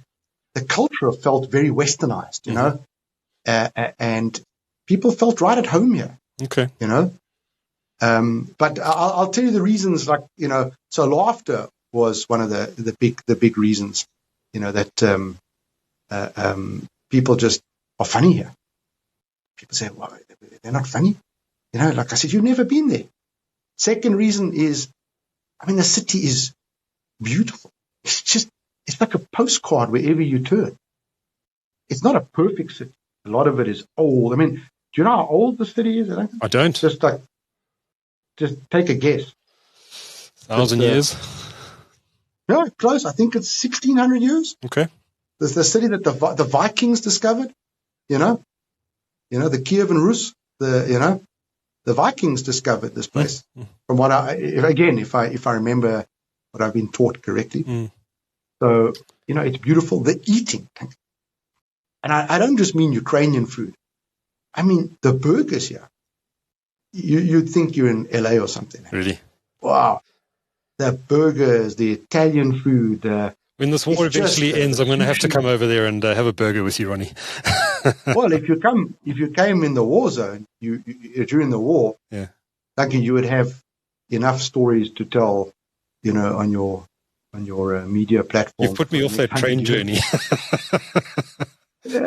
The culture felt very westernized, and people felt right at home here. Okay. But I'll tell you the reasons, so laughter was one of the big reasons, that people just are funny here. People say, well, they're not funny. Like I said, you've never been there. Second reason is, the city is beautiful. It's like a postcard wherever you turn. It's not a perfect city. A lot of it is old. Do you know how old the city is? I don't. Just take a guess. 1,000 years? No, close. I think it's 1,600 years. Okay. There's the city that the Vikings discovered. The Kyiv and Rus. The Vikings discovered this place. From what if I remember what I've been taught correctly. So it's beautiful. The eating, and I don't just mean Ukrainian food. The burgers here. You'd think you're in LA or something. Really? Wow. the burgers, the Italian food. When this war eventually ends, I'm going to have to come over there and have a burger with you, Ronnie. Well, if you came in the war zone, you during the war, Duncan, you would have enough stories to tell, on your media platform. You've put me off that train journey. You'd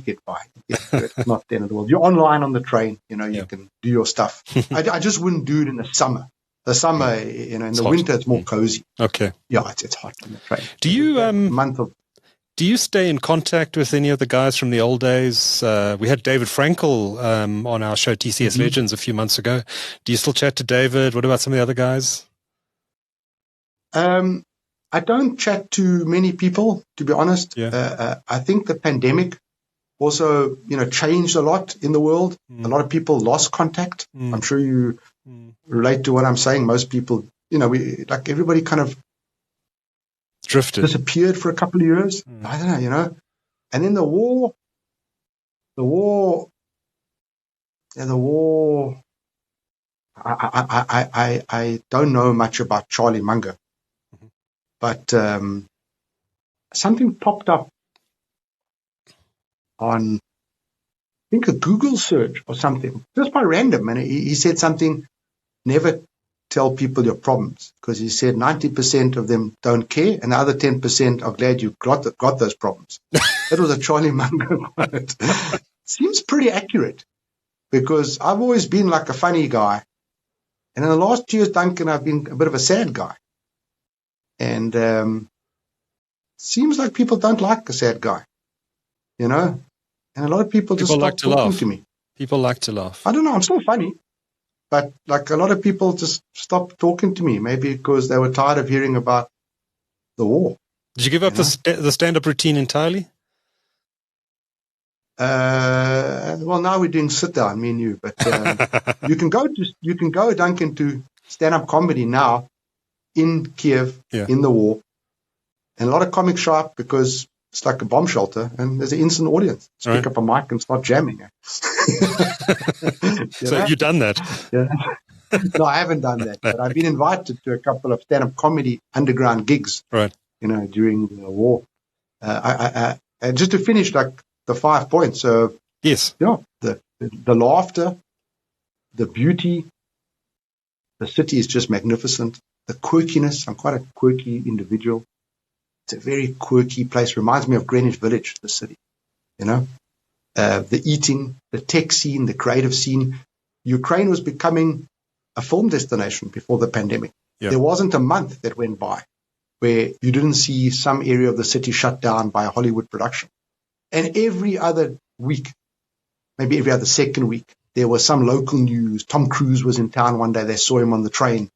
get by. It's not the end of the world. You're online on the train. You can do your stuff. I just wouldn't do it in the summer. The summer, in the winter, it's more cozy. Okay. Yeah, it's hot on the train. Do you do you stay in contact with any of the guys from the old days? We had David Frankel on our show, TCS Legends, a few months ago. Do you still chat to David? What about some of the other guys? I don't chat to many people, to be honest. I think the pandemic also, changed a lot in the world. A lot of people lost contact. I'm sure you relate to what I'm saying. Most people, everybody kind of drifted, disappeared for a couple of years. I don't know, And then the war. I don't know much about Charlie Munger, but something popped up on, I think, a Google search or something, just by random, and he said something: never tell people your problems, because he said 90% of them don't care, and the other 10% are glad you got those problems. That was a Charlie Munger quote. Seems pretty accurate, because I've always been like a funny guy, and in the last years, Duncan, I've been a bit of a sad guy, and seems like people don't like a sad guy, and a lot of people just stop talking to me. People like to laugh. I don't know. I'm still funny. But a lot of people just stopped talking to me, maybe because they were tired of hearing about the war. Did you give up the stand-up routine entirely? Well, now we're doing sit-down, me and you. But you can go, Duncan, to stand-up comedy now in Kyiv, in the war. And a lot of comics show up because it's like a bomb shelter, and there's an instant audience. Just pick up a mic and start jamming. So you've done that? Yeah. No, I haven't done that, but I've been invited to a couple of stand-up comedy underground gigs. Right. During the war. And just to finish, the 5 points. Yes. The laughter, the beauty. The city is just magnificent. The quirkiness. I'm quite a quirky individual. It's a very quirky place. Reminds me of Greenwich Village, the city. The eating, the tech scene, the creative scene. Ukraine was becoming a film destination before the pandemic. Yeah. There wasn't a month that went by where you didn't see some area of the city shut down by a Hollywood production. And every other week, maybe every other second week, there was some local news. Tom Cruise was in town one day. They saw him on the train,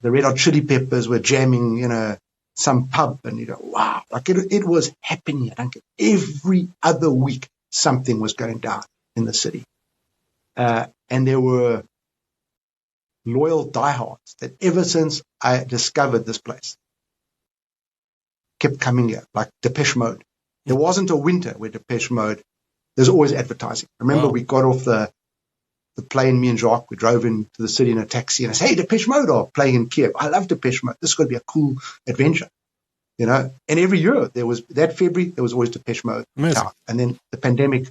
the Red Hot Chili Peppers were jamming, some pub, and you go, wow, it was happening. Every other week, something was going down in the city. And there were loyal diehards that ever since I discovered this place kept coming here, like Depeche Mode. There wasn't a winter where Depeche Mode, there's always advertising. Remember, we got off the plane, me and Jacques, we drove into the city in a taxi, and I said, hey, Depeche Mode are playing in Kyiv. I love Depeche Mode. This is going to be a cool adventure, And every year, there was February, there was always Depeche Mode. Town. And then the pandemic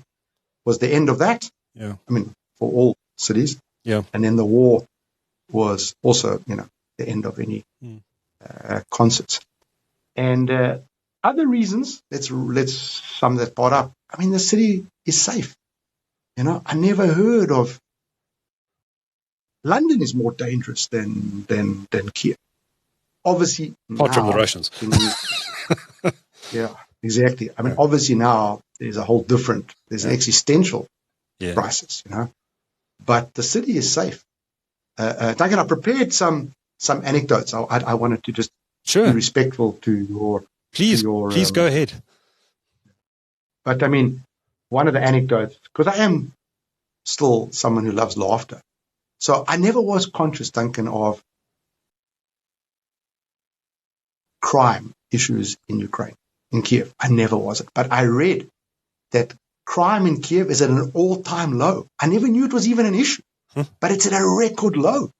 was the end of that. Yeah. I mean, for all cities. Yeah. And then the war was also, the end of any concerts. And other reasons, let's sum that part up. I mean, the city is safe. I never heard of London is more dangerous than Kyiv. Obviously, apart from the Russians. Yeah, exactly. I mean, obviously now there's a whole different. There's an existential crisis, But the city is safe. Duncan, I prepared some anecdotes. I wanted to just be respectful to your. Please go ahead. But I mean, one of the anecdotes, because I am still someone who loves laughter. So I never was conscious, Duncan, of crime issues in Ukraine, in Kyiv. I never was it. But I read that crime in Kyiv is at an all-time low. I never knew it was even an issue. but it's at a record low.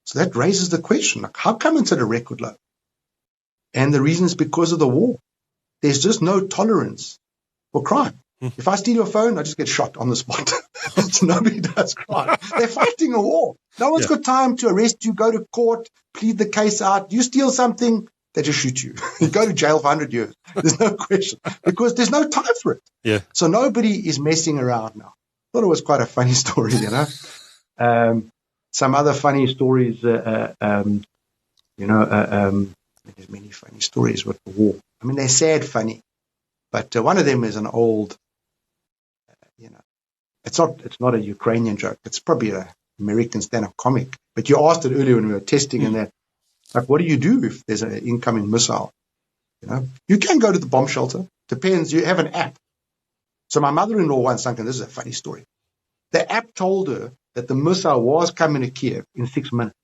So that raises the question, like, how come it's at a record low? And the reason is because of the war. There's just no tolerance for crime. If I steal your phone, I just get shot on the spot. So nobody does crime. They're fighting a war. No one's got time to arrest you, go to court, plead the case out. You steal something, they just shoot you. You go to jail for 100 years. There's no question because there's no time for it. Yeah. So nobody is messing around now. I thought it was quite a funny story, you know. Some other funny stories, there's many funny stories with the war. I mean, they're sad funny, but one of them is an old, it's not a Ukrainian joke. It's probably an American stand-up comic. But you asked it earlier when we were testing and that, like, what do you do if there's an incoming missile? You know, you can go to the bomb shelter. Depends. You have an app. So my mother-in-law once, this is a funny story. The app told her that the missile was coming to Kyiv in 6 minutes.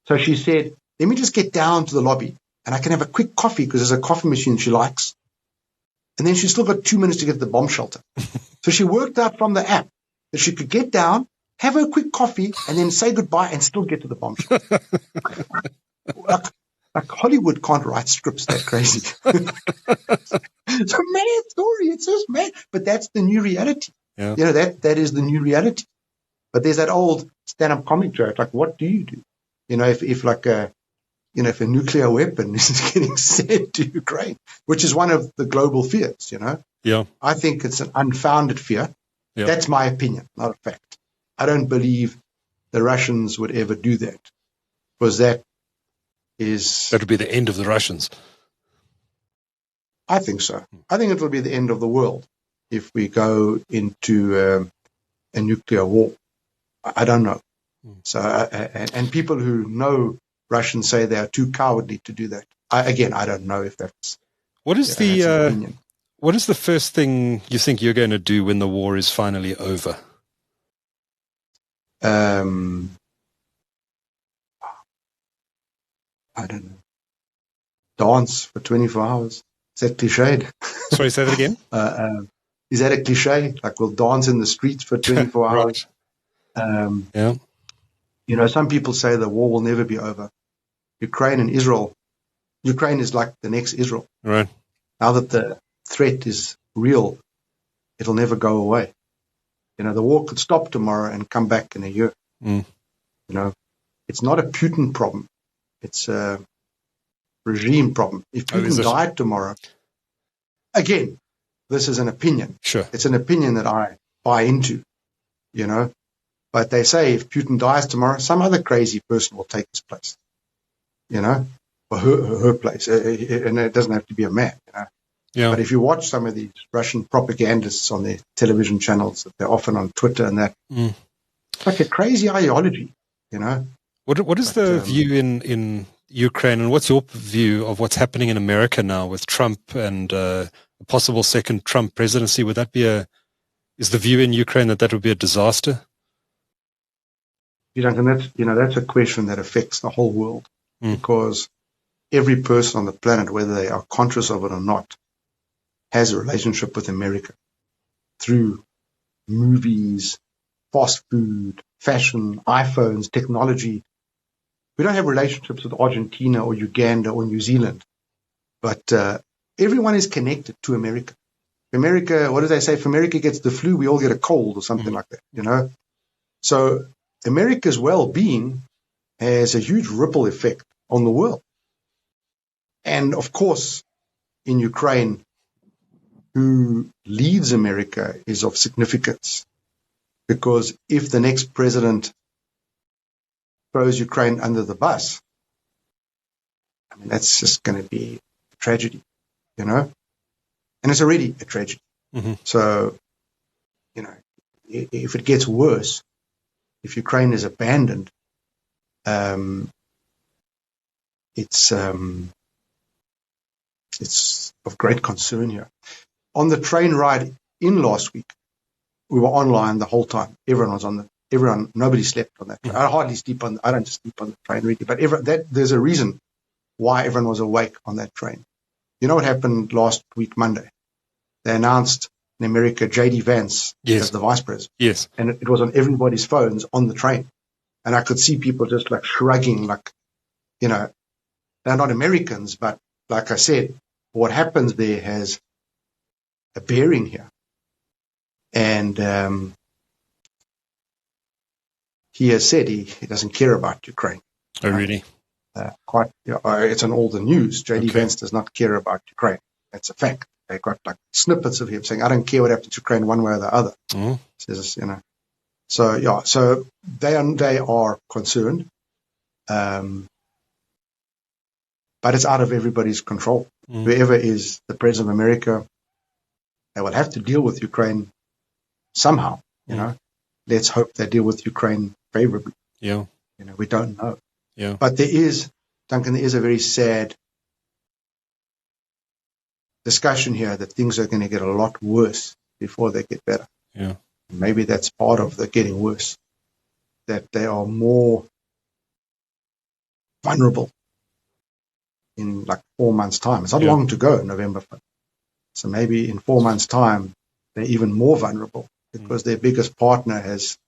So she said, let me just get down to the lobby and I can have a quick coffee because there's a coffee machine she likes. And then she's still got 2 minutes to get to the bomb shelter. So she worked out from the app that she could get down, have a quick coffee, and then say goodbye and still get to the bomb shelter. like Hollywood can't write scripts that crazy. It's a mad story. It's just mad. But that's the new reality. Yeah. You know, that is the new reality. But there's that old stand-up comic joke, like, what do you do? You know, if a nuclear weapon is getting sent to Ukraine, which is one of the global fears, you know. Yeah. I think it's an unfounded fear. Yeah. That's my opinion, not a fact. I don't believe the Russians would ever do that, because that would be the end of the Russians. I think so. I think it will be the end of the world if we go into a nuclear war. I don't know. So, and people who know Russians say they are too cowardly to do that. I don't know if that's. What is what is the first thing you think you're going to do when the war is finally over? I don't know. Dance for 24 hours. Is that cliched? Sorry, say that again? Is that a cliche? Like, we'll dance in the streets for 24 hours? Yeah. You know, some people say the war will never be over. Ukraine and Israel. Ukraine is like the next Israel. Right. Now that the threat is real, it'll never go away. You know, the war could stop tomorrow and come back in a year. You know, it's not a Putin problem. It's a regime problem. If Putin died tomorrow, again, this is an opinion. Sure. It's an opinion that I buy into, you know. But they say if Putin dies tomorrow, some other crazy person will take his place, you know, or her place. And it doesn't have to be a man, you know. Yeah. But if you watch some of these Russian propagandists on their television channels, that they're often on Twitter and that, it's like a crazy ideology, you know. What is the view in Ukraine, and what's your view of what's happening in America now with Trump and a possible second Trump presidency? Would that be is the view in Ukraine that would be a disaster? That's a question that affects the whole world, because every person on the planet, whether they are conscious of it or not, has a relationship with America through movies, fast food, fashion, iPhones, technology. We don't have relationships with Argentina or Uganda or New Zealand, but everyone is connected to America. America, what do they say? If America gets the flu, we all get a cold or something like that, you know? So America's well-being has a huge ripple effect on the world. And of course, in Ukraine, who leads America is of significance, because if the next president throws Ukraine under the bus, I mean, that's just going to be a tragedy, you know? And it's already a tragedy. So, you know, if it gets worse, if Ukraine is abandoned, it's of great concern here. On the train ride in last week, we were online the whole time. Nobody slept on that train. I hardly sleep I don't just sleep on the train really, but there's a reason why everyone was awake on that train. You know what happened last week, Monday? They announced in America, J.D. Vance as the vice president. Yes. And it was on everybody's phones on the train. And I could see people just like shrugging, like, you know, they're not Americans, but like I said, what happens there has a bearing here. And he has said he doesn't care about Ukraine. Oh, really? It's on all the news. J.D. Vance does not care about Ukraine. That's a fact. They got like snippets of him saying, I don't care what happens to Ukraine one way or the other. Says, you know. So they are concerned. But it's out of everybody's control. Whoever is the president of America, they will have to deal with Ukraine somehow, you know. Let's hope they deal with Ukraine favorably. Yeah. You know, we don't know. Yeah. But Duncan, there is a very sad discussion here that things are going to get a lot worse before they get better. Yeah. Maybe that's part of the getting worse, that they are more vulnerable in like 4 months' time. It's not long to go, November 5th. So maybe in 4 months' time, they're even more vulnerable because their biggest partner has,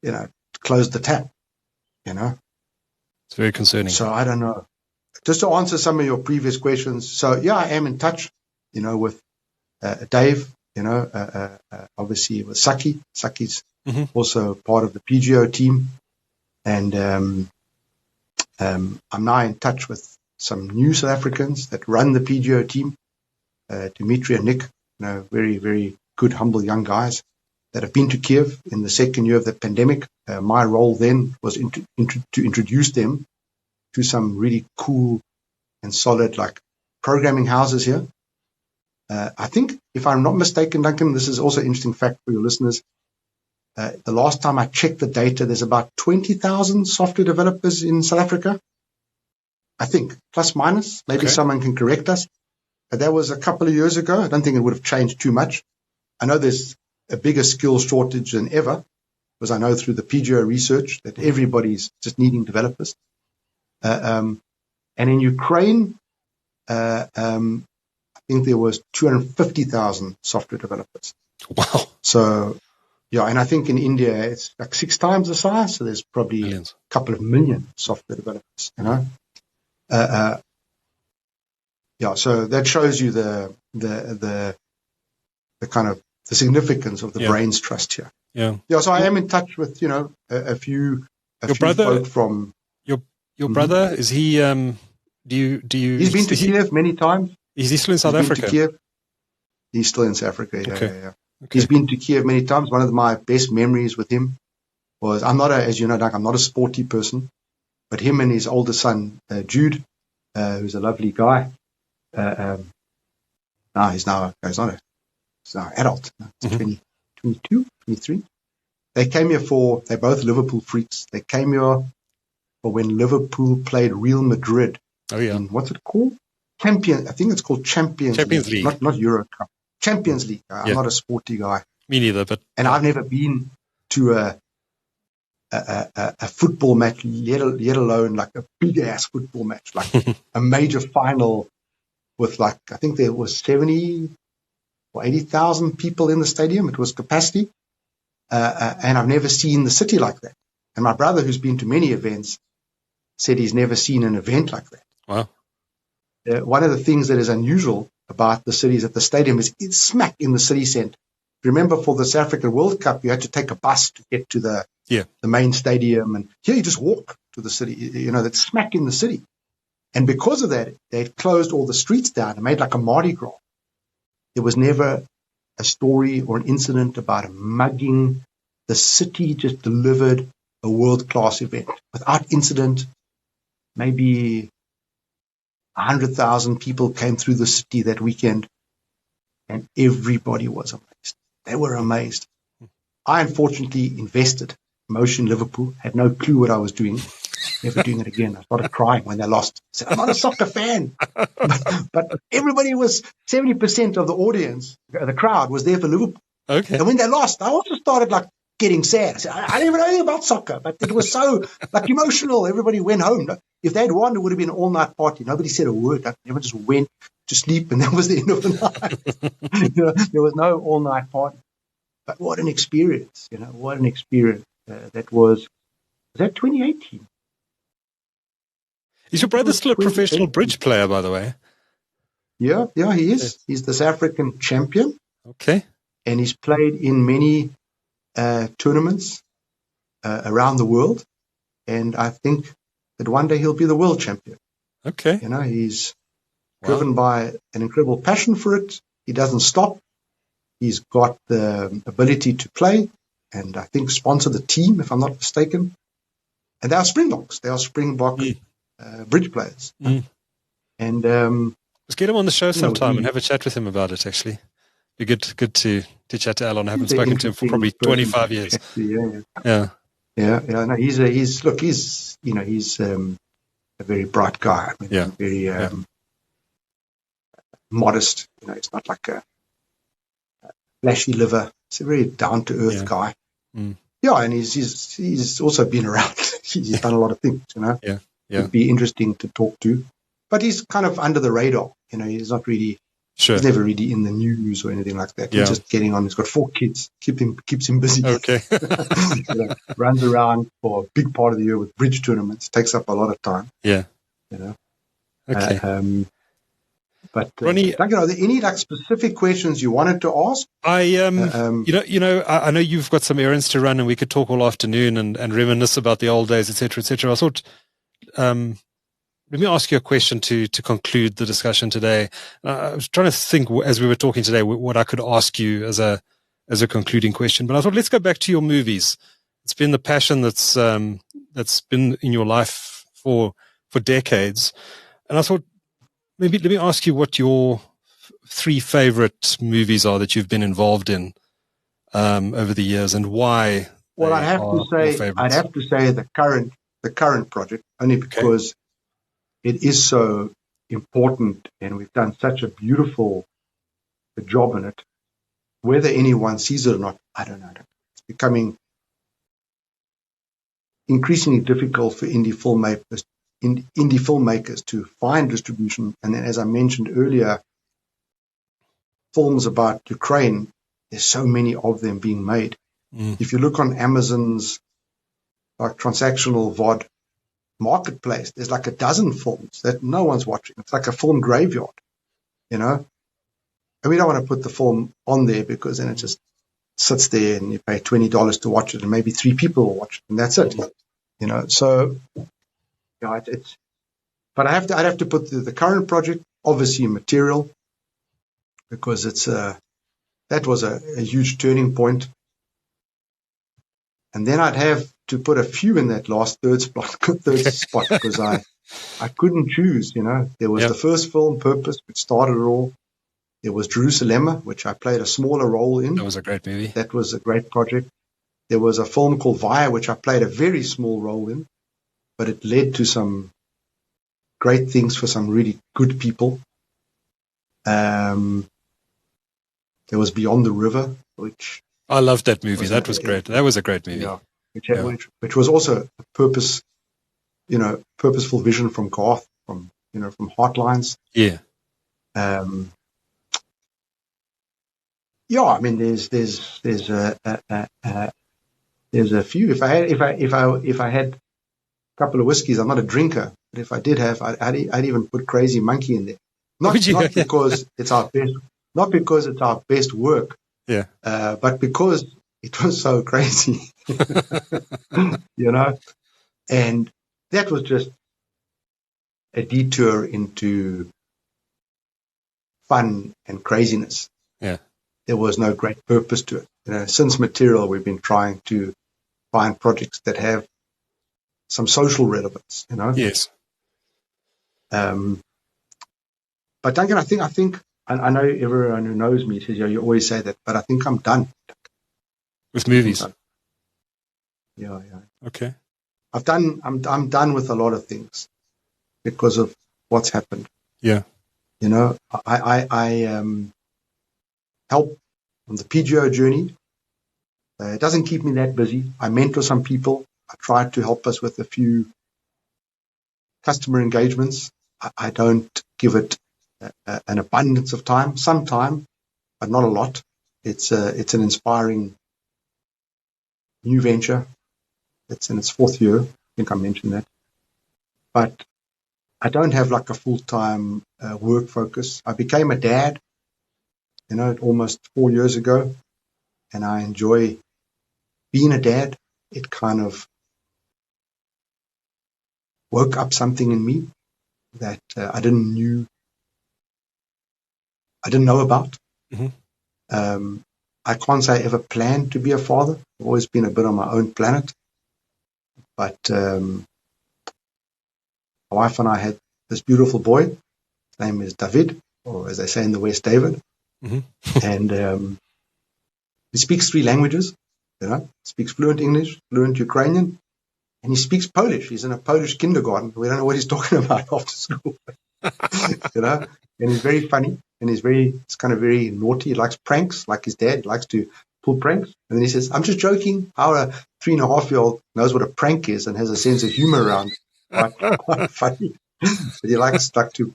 you know, closed the tap, you know. It's very concerning. So I don't know. Just to answer some of your previous questions. So, yeah, I am in touch, you know, with Dave, you know, obviously with Saki. Saki's also part of the PGO team. And I'm now in touch with some new South Africans that run the PGO team, Dimitri and Nick, you know, very, very good, humble young guys that have been to Kyiv in the second year of the pandemic. My role then was to introduce them to some really cool and solid, like, programming houses here. I think, if I'm not mistaken, Duncan, this is also an interesting fact for your listeners. The last time I checked the data, there's about 20,000 software developers in South Africa. I think, plus minus. Maybe someone can correct us. But that was a couple of years ago. I don't think it would have changed too much. I know there's a bigger skill shortage than ever, because I know through the PGO research that everybody's just needing developers. And in Ukraine, I think there was 250,000 software developers. Wow. So, yeah, and I think in India it's like 6 times the size, so there's probably a couple of million software developers, you know. Yeah, so that shows you the kind of the significance of the brains trust here. Yeah. Yeah, so I am in touch with, you know, a few folk from your brother, is he do you He's been to Kyiv many times. Is he still in South Africa? He's still in South Africa, yeah. Okay. He's been to Kyiv many times. One of my best memories with him was, as you know, Doug, I'm not a sporty person, but him and his older son, Jude, who's a lovely guy. He's now an adult. He's 22, 23. They came here they're both Liverpool freaks. They came here for when Liverpool played Real Madrid. Oh, yeah. What's it called? I think it's called Champions League. Not Euro Cup. Champions League. I'm not a sporty guy. Me neither, and I've never been to a football match, yet alone like a big ass football match, like a major final with, like, I think there was 70 or 80,000 people in the stadium. It was capacity, and I've never seen the city like that. And my brother, who's been to many events, said he's never seen an event like that. Wow. One of the things that is unusual about the cities at the stadium is it's smack in the city centre. Remember, for the South African World Cup, you had to take a bus to get to the main stadium, and here you just walk to the city. You know, that's smack in the city. And because of that, they had closed all the streets down and made like a Mardi Gras. There was never a story or an incident about a mugging. The city just delivered a world-class event without incident. Maybe 100,000 people came through the city that weekend, and everybody was amazed. They were amazed. I unfortunately invested Motion Liverpool, had no clue what I was doing. Never doing it again. I started crying when they lost. I said, I'm not a soccer fan. but everybody was, 70% of the audience, the crowd, was there for Liverpool. Okay. And when they lost, I also started like getting sad. I said, I didn't even know anything about soccer, but it was so like emotional. Everybody went home. If they had won, it would have been an all-night party. Nobody said a word. Everyone just went. to sleep, and that was the end of the night. There was no all-night party. But what an experience, what an experience. That was that 2018? Is your brother still a professional bridge player, by the way? Yeah, he is. Yes. He's the South African champion. Okay. And he's played in many tournaments around the world. And I think that one day he'll be the world champion. Okay. He's driven by an incredible passion for it. He doesn't stop. He's got the ability to play and I think sponsor the team, if I'm not mistaken. And they are Springboks. They are Springbok bridge players. And let's get him on the show sometime and have a chat with him about it, actually. Be good to chat to Alan. I haven't spoken to him for probably 25 years. Yeah. No, he's a very bright guy. I mean, very modest. He's not like a flashy liver. He's a very down to earth guy. Yeah, and he's also been around. He's done a lot of things. Yeah. It'd be interesting to talk to, but he's kind of under the radar. He's not really. Sure. He's never really in the news or anything like that. He's just getting on. He's got 4 kids. Keeps him busy. Okay. Runs around for a big part of the year with bridge tournaments. Takes up a lot of time. Yeah. Okay. But Ronnie, Duncan, are there any specific questions you wanted to ask? I know you've got some errands to run, and we could talk all afternoon and reminisce about the old days, etc., etc. I thought. Let me ask you a question to conclude the discussion today. I was trying to think as we were talking today what I could ask you as a concluding question. But I thought, let's go back to your movies. It's been the passion that's been in your life for decades. And I thought, maybe let me ask you what your 3 favorite movies are that you've been involved in over the years, and why. Well, I'd have to say the current project, only because it is so important, and we've done such a beautiful job in it. Whether anyone sees it or not, I don't know. It's becoming increasingly difficult for indie filmmakers to find distribution. And then, as I mentioned earlier, films about Ukraine, there's so many of them being made. If you look on Amazon's transactional VOD marketplace, there's like a dozen films that no one's watching. It's like a film graveyard, And we don't want to put the film on there because then it just sits there and you pay $20 to watch it, and maybe 3 people will watch it, and that's it. So it's. But I'd have to put the current project, obviously, material, because that was a huge turning point. And then I'd have to put a few in that last third spot because I couldn't choose. There was the first film, Purpose, which started it all. There was Jerusalem, which I played a smaller role in. That was a great movie. That was a great project. There was a film called Via, which I played a very small role in, but it led to some great things for some really good people. There was Beyond the River, which I loved that movie. That was great. That was a great movie. Yeah, which was also a purposeful vision from Garth, from Heartlines. Yeah. I mean, there's a few. If I had a couple of whiskeys, I'm not a drinker, but if I did have, I'd even put Crazy Monkey in there. Not because it's our best work. Yeah. But because it was so crazy, and that was just a detour into fun and craziness. Yeah. There was no great purpose to it. Since Material, we've been trying to find projects that have some social relevance, Yes. But Duncan, I think, and I know everyone who knows me says, you always say that, but I think I'm done. With movies? Yeah. Okay. I'm done with a lot of things because of what's happened. Yeah. I help on the PGO journey. It doesn't keep me that busy. I mentor some people. I try to help us with a few customer engagements. I don't give it an abundance of time, some time, but not a lot. It's an inspiring new venture. It's in its 4th year. I think I mentioned that. But I don't have like a full-time work focus. I became a dad, almost 4 years ago, and I enjoy being a dad. It kind of woke up something in me that I didn't know about. Mm-hmm. I can't say I ever planned to be a father. I've always been a bit on my own planet. But my wife and I had this beautiful boy. His name is David, or as they say in the West, David. Mm-hmm. And he speaks 3 languages. Speaks fluent English, fluent Ukrainian, and he speaks Polish. He's in a Polish kindergarten. We don't know what he's talking about after school. And he's very funny, and he's kind of very naughty. He likes pranks, like his dad. He likes to pull pranks. And then he says, "I'm just joking." How a 3.5-year-old knows what a prank is and has a sense of humor around it. Quite funny. But he likes to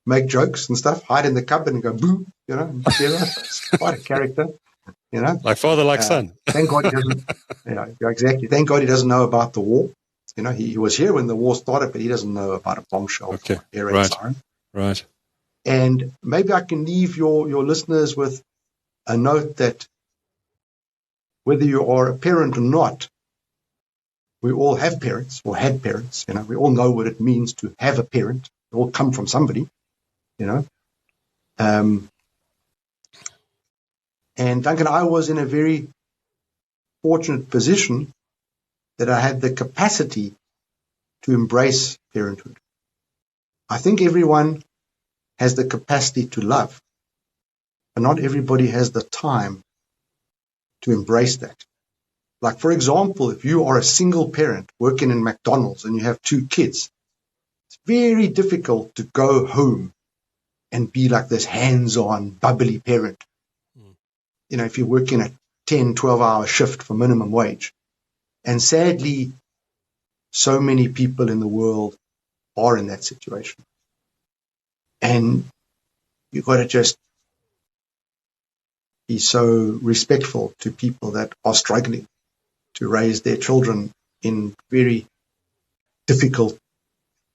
make jokes and stuff, hide in the cupboard and go boo, It's quite a character. Like father, like son. Thank God he doesn't. Exactly. Thank God he doesn't know about the war. He was here when the war started, but he doesn't know about a bombshell. Okay. Air raid siren. Right. And maybe I can leave your listeners with a note that whether you are a parent or not, we all have parents or had parents. We all know what it means to have a parent. We all come from somebody. And Duncan, I was in a very fortunate position that I had the capacity to embrace parenthood. I think everyone has the capacity to love, but not everybody has the time to embrace that. Like, for example, if you are a single parent working in McDonald's and you have 2 kids, it's very difficult to go home and be like this hands-on, bubbly parent. If you're working a 10, 12-hour shift for minimum wage. And sadly, so many people in the world are in that situation. And you've got to just be so respectful to people that are struggling to raise their children in very difficult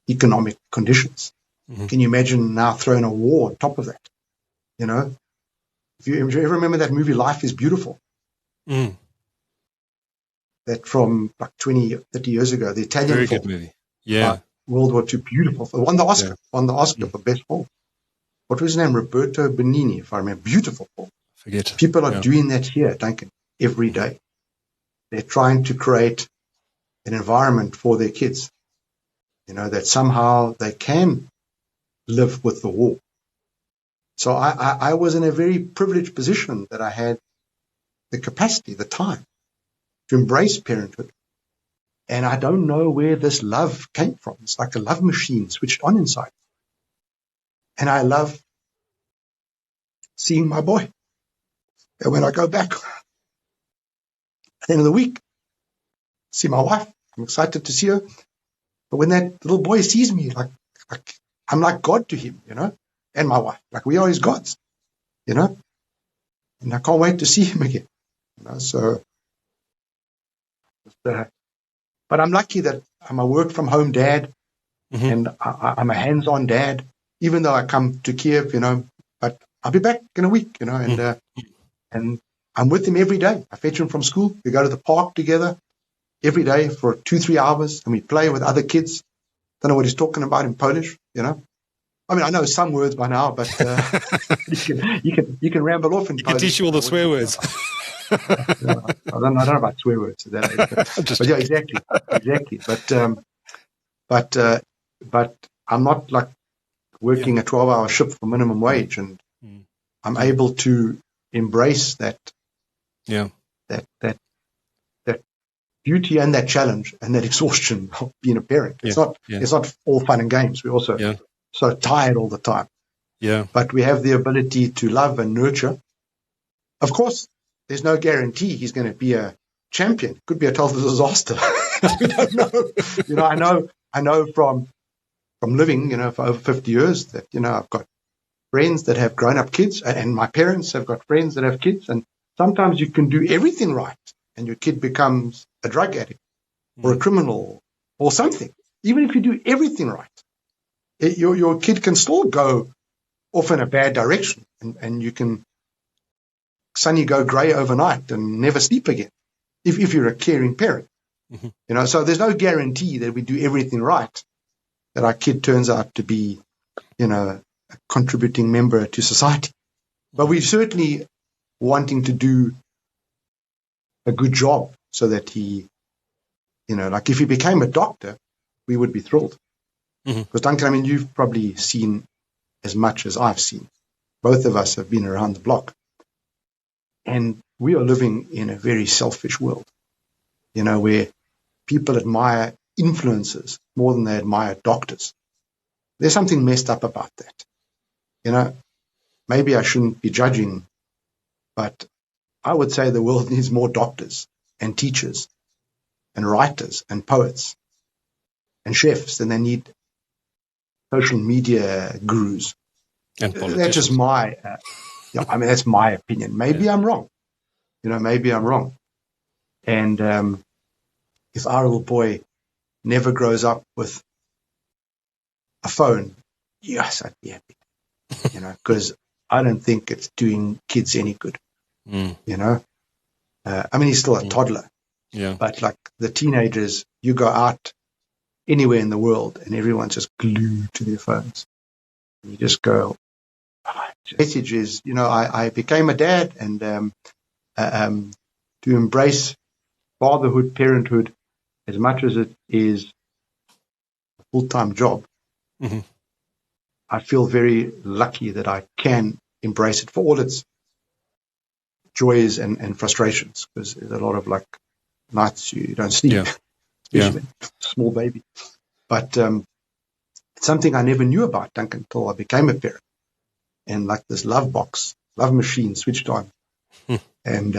economic conditions. Mm-hmm. Can you imagine now throwing a war on top of that? If you ever remember that movie, Life is Beautiful, that from like 20, 30 years ago, the Italian very film, good movie. Yeah. World War II, beautiful. Won the Oscar for best film. What was his name? Roberto Benigni, if I remember. Beautiful film. Forget. People are doing that here, Duncan, every day. They're trying to create an environment for their kids, that somehow they can live with the war. So I was in a very privileged position that I had the capacity, the time to embrace parenthood. And I don't know where this love came from. It's like a love machine switched on inside. And I love seeing my boy. And when I go back at the end of the week, see my wife, I'm excited to see her. But when that little boy sees me, like I'm like God to him, and my wife, like we are his gods, and I can't wait to see him again, so, but I'm lucky that I'm a work from home dad, and I'm a hands-on dad, even though I come to Kyiv, but I'll be back in a week, and I'm with him every day. I fetch him from school. We go to the park together every day for 2-3 hours, and we play with other kids. Don't know what he's talking about in Polish, I mean, I know some words by now, but you can ramble off in Polish. He can teach you all the swear words. I don't know about swear words. But yeah, exactly. But I'm not like working a 12-hour shift for minimum wage, and I'm able to embrace that beauty and that challenge and that exhaustion of being a parent. It's not all fun and games. We also so tired all the time. Yeah. But we have the ability to love and nurture. Of course, there's no guarantee he's going to be a champion. Could be a total disaster. We don't know. I know from living, for over 50 years that, I've got friends that have grown-up kids, and my parents have got friends that have kids, and sometimes you can do everything right, and your kid becomes a drug addict or a criminal or something. Even if you do everything right, your kid can still go off in a bad direction, and you can suddenly go grey overnight and never sleep again if you're a caring parent. So there's no guarantee that we do everything right, that our kid turns out to be, a contributing member to society. But we're certainly wanting to do a good job so that he, like if he became a doctor, we would be thrilled. Because Duncan, you've probably seen as much as I've seen. Both of us have been around the block. And we are living in a very selfish world, where people admire influencers more than they admire doctors. There's something messed up about that. Maybe I shouldn't be judging, but I would say the world needs more doctors and teachers and writers and poets and chefs than they need social media gurus. And that's just my, that's my opinion. Maybe I'm wrong. Maybe I'm wrong. And if our little boy never grows up with a phone, yes, I'd be happy. Because I don't think it's doing kids any good. He's still a toddler. Yeah. But like the teenagers, you go out anywhere in the world and everyone's just glued to their phones. And you just go, the message is, I became a dad, and to embrace fatherhood, parenthood, as much as it is a full-time job, I feel very lucky that I can embrace it for all its joys and frustrations, because there's a lot of nights you don't sleep, especially small baby. But it's something I never knew about, Duncan, until I became a parent. And this love machine switched on. And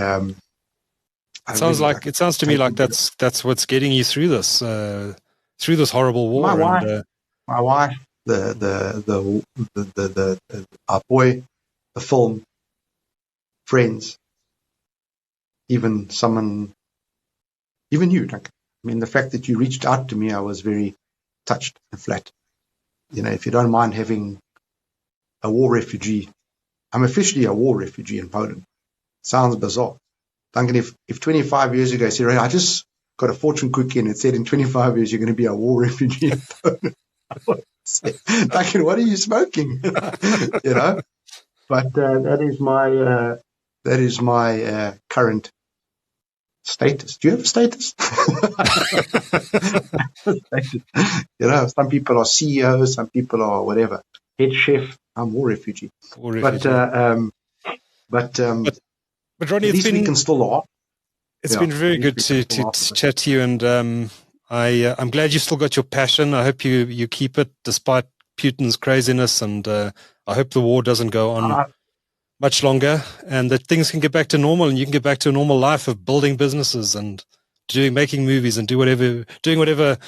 it sounds to me like that's what's getting you through this horrible war. My wife, our boy, the film, friends, even you, Duncan. The fact that you reached out to me, I was very touched and flattered. If you don't mind having a war refugee, I'm officially a war refugee in Poland. Sounds bizarre. Duncan, if 25 years ago, I said, I just got a fortune cookie and it said in 25 years you're going to be a war refugee in Poland, I would say, Duncan, what are you smoking? But that is my current status. Do you have a status? Some people are CEOs, some people are whatever, head chef. I'm war refugee. But Ronnie, at least we can still laugh. It's been very good to chat to you, and I'm glad you still got your passion. I hope you keep it despite Putin's craziness, and I hope the war doesn't go on much longer, and that things can get back to normal, and you can get back to a normal life of building businesses and making movies and doing whatever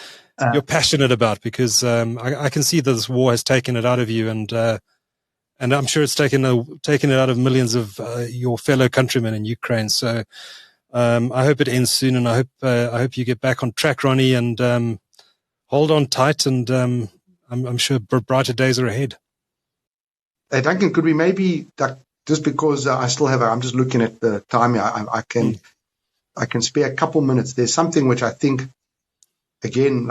you're passionate about, because I can see that this war has taken it out of you, and I'm sure it's taken it out of millions of your fellow countrymen in Ukraine. So I hope it ends soon, and I hope you get back on track, Ronnie, and hold on tight, and I'm sure brighter days are ahead. Hey, Duncan, could we maybe, just because I still have, I'm just looking at the time here, I can spare a couple minutes. There's something which I think, again,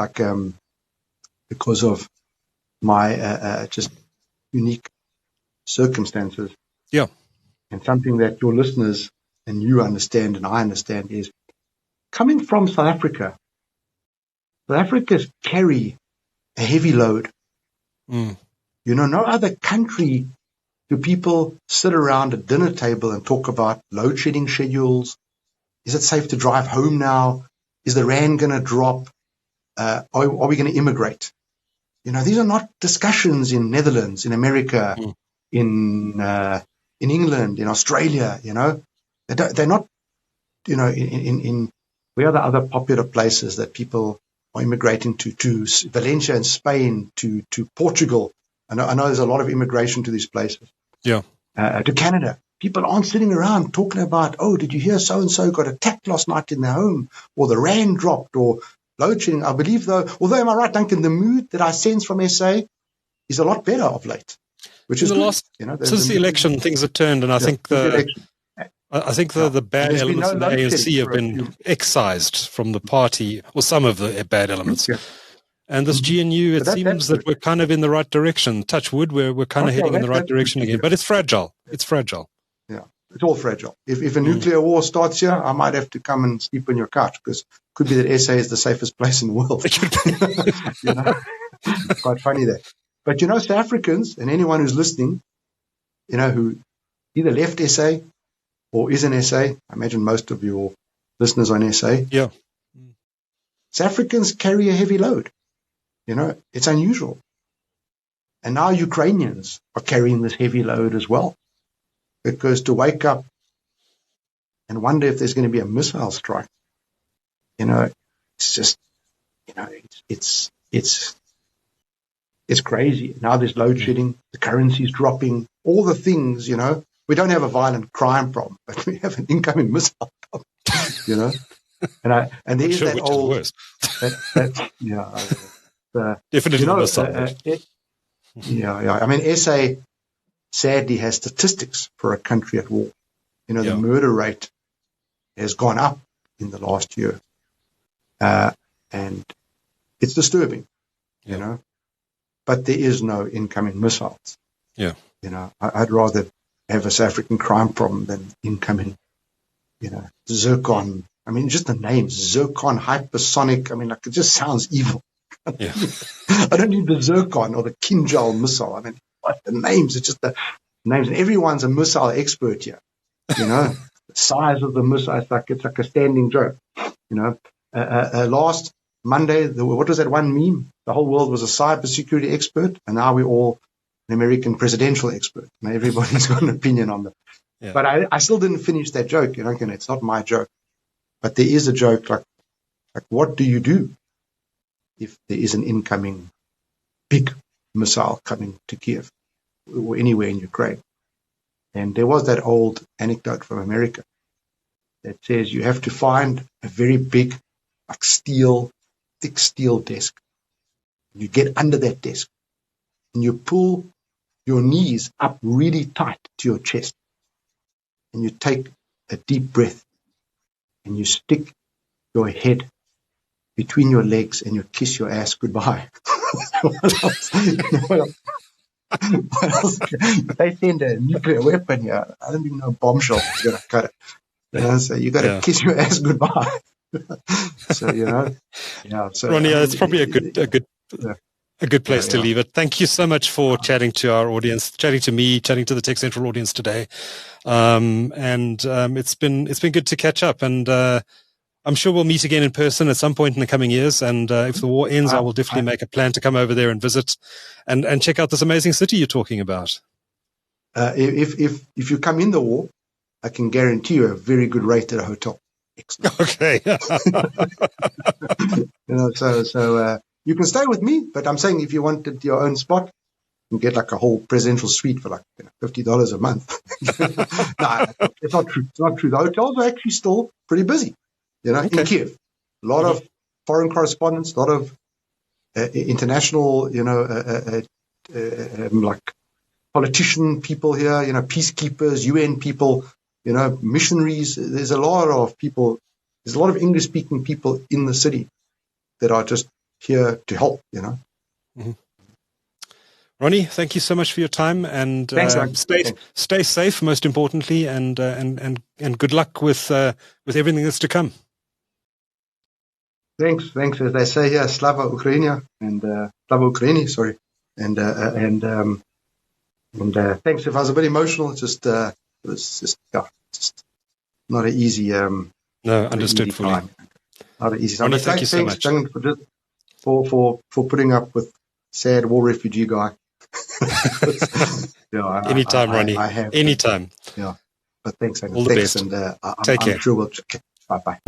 because of my just unique circumstances, and something that your listeners and you understand and I understand, is coming from South Africa. South Africans carry a heavy load. No other country do people sit around a dinner table and talk about load shedding schedules. Is it safe to drive home now? Is the rand going to drop? Are we going to immigrate? These are not discussions in Netherlands, in America, in England, in Australia. They're not. In where are the other popular places that people are immigrating to Valencia in Spain, to Portugal, I know there's a lot of immigration to these places. Yeah. To Canada. People aren't sitting around talking about, oh, did you hear so-and-so got attacked last night in their home, or the rand dropped, or load shedding. I believe, though, although am I right, Duncan, the mood that I sense from SA is a lot better of late, which is good. Since the election, things have turned, and I think the bad elements in the ANC have been excised from the party, or some of the bad elements. Yeah. And this GNU, it seems that we're kind of in the right direction. Touch wood, we're kind of heading in the right direction again. But it's fragile. It's fragile. Yeah, it's all fragile. If a nuclear war starts here, I might have to come and sleep on your couch, because it could be that SA is the safest place in the world. It's quite funny there. But, South Africans, and anyone who's listening, who either left SA or is in SA, I imagine most of your listeners are in SA. Yeah. South Africans carry a heavy load. It's unusual. And now Ukrainians are carrying this heavy load as well. Because to wake up and wonder if there's going to be a missile strike, it's just, it's crazy. Now there's load shedding, the currency's dropping, all the things, We don't have a violent crime problem, but we have an incoming missile problem, And there is that old... Definitely the missile. Yeah. I mean, SA sadly has statistics for a country at war. The murder rate has gone up in the last year. And it's disturbing, but there is no incoming missiles. Yeah. I'd rather have a South African crime problem than incoming, zircon. I mean, just the names, zircon, hypersonic. I mean, it just sounds evil. Yeah. I don't need the zircon or the Kinjal missile. I mean, what the names? It's just the names. And everyone's a missile expert here. The size of the missile, it's like a standing joke. Last Monday, what was that one meme? The whole world was a cybersecurity expert, and now we're all an American presidential expert. Now everybody's got an opinion on them. Yeah. But I still didn't finish that joke. It's not my joke. But there is a joke like what do you do if there is an incoming big missile coming to Kyiv or anywhere in Ukraine? And there was that old anecdote from America that says you have to find a very big, thick steel desk. You get under that desk and you pull your knees up really tight to your chest, and you take a deep breath and you stick your head between your legs and you kiss your ass goodbye. What else? If they send a nuclear weapon here, I don't even know a bombshell is going to cut it. So you got to kiss your ass goodbye. So So Ronnie, it's probably a good place to leave it. Thank you so much for chatting to our audience, chatting to me, chatting to the TechCentral audience today. It's been good to catch up, and I'm sure we'll meet again in person at some point in the coming years. And if the war ends, I will definitely make a plan to come over there and visit and check out this amazing city you're talking about. If you come in the war, I can guarantee you a very good rate at a hotel. Excellent. Okay. So you can stay with me, but I'm saying if you wanted your own spot, you can get like a whole presidential suite for like $50 a month. No, it's not true. It's not true. The hotels are actually still pretty busy. In Kyiv, a lot of foreign correspondents, a lot of international, like politician people here, peacekeepers, UN people, missionaries. There's a lot of people. There's a lot of English-speaking people in the city that are just here to help. Mm-hmm. Ronnie, thank you so much for your time, and thanks, stay safe, most importantly, and good luck with everything that's to come. Thanks. As they say here, Slava Ukraini, Slava Ukraini, sorry, and thanks. If I was a bit emotional, it was just not an easy. No, understood fully. Not an easy time. Ronnie, thank you so much for putting up with sad war refugee guy. Anytime, Ronnie. Anytime. Yeah, but thanks. All the best. And Take care. I'm sure we'll. Bye.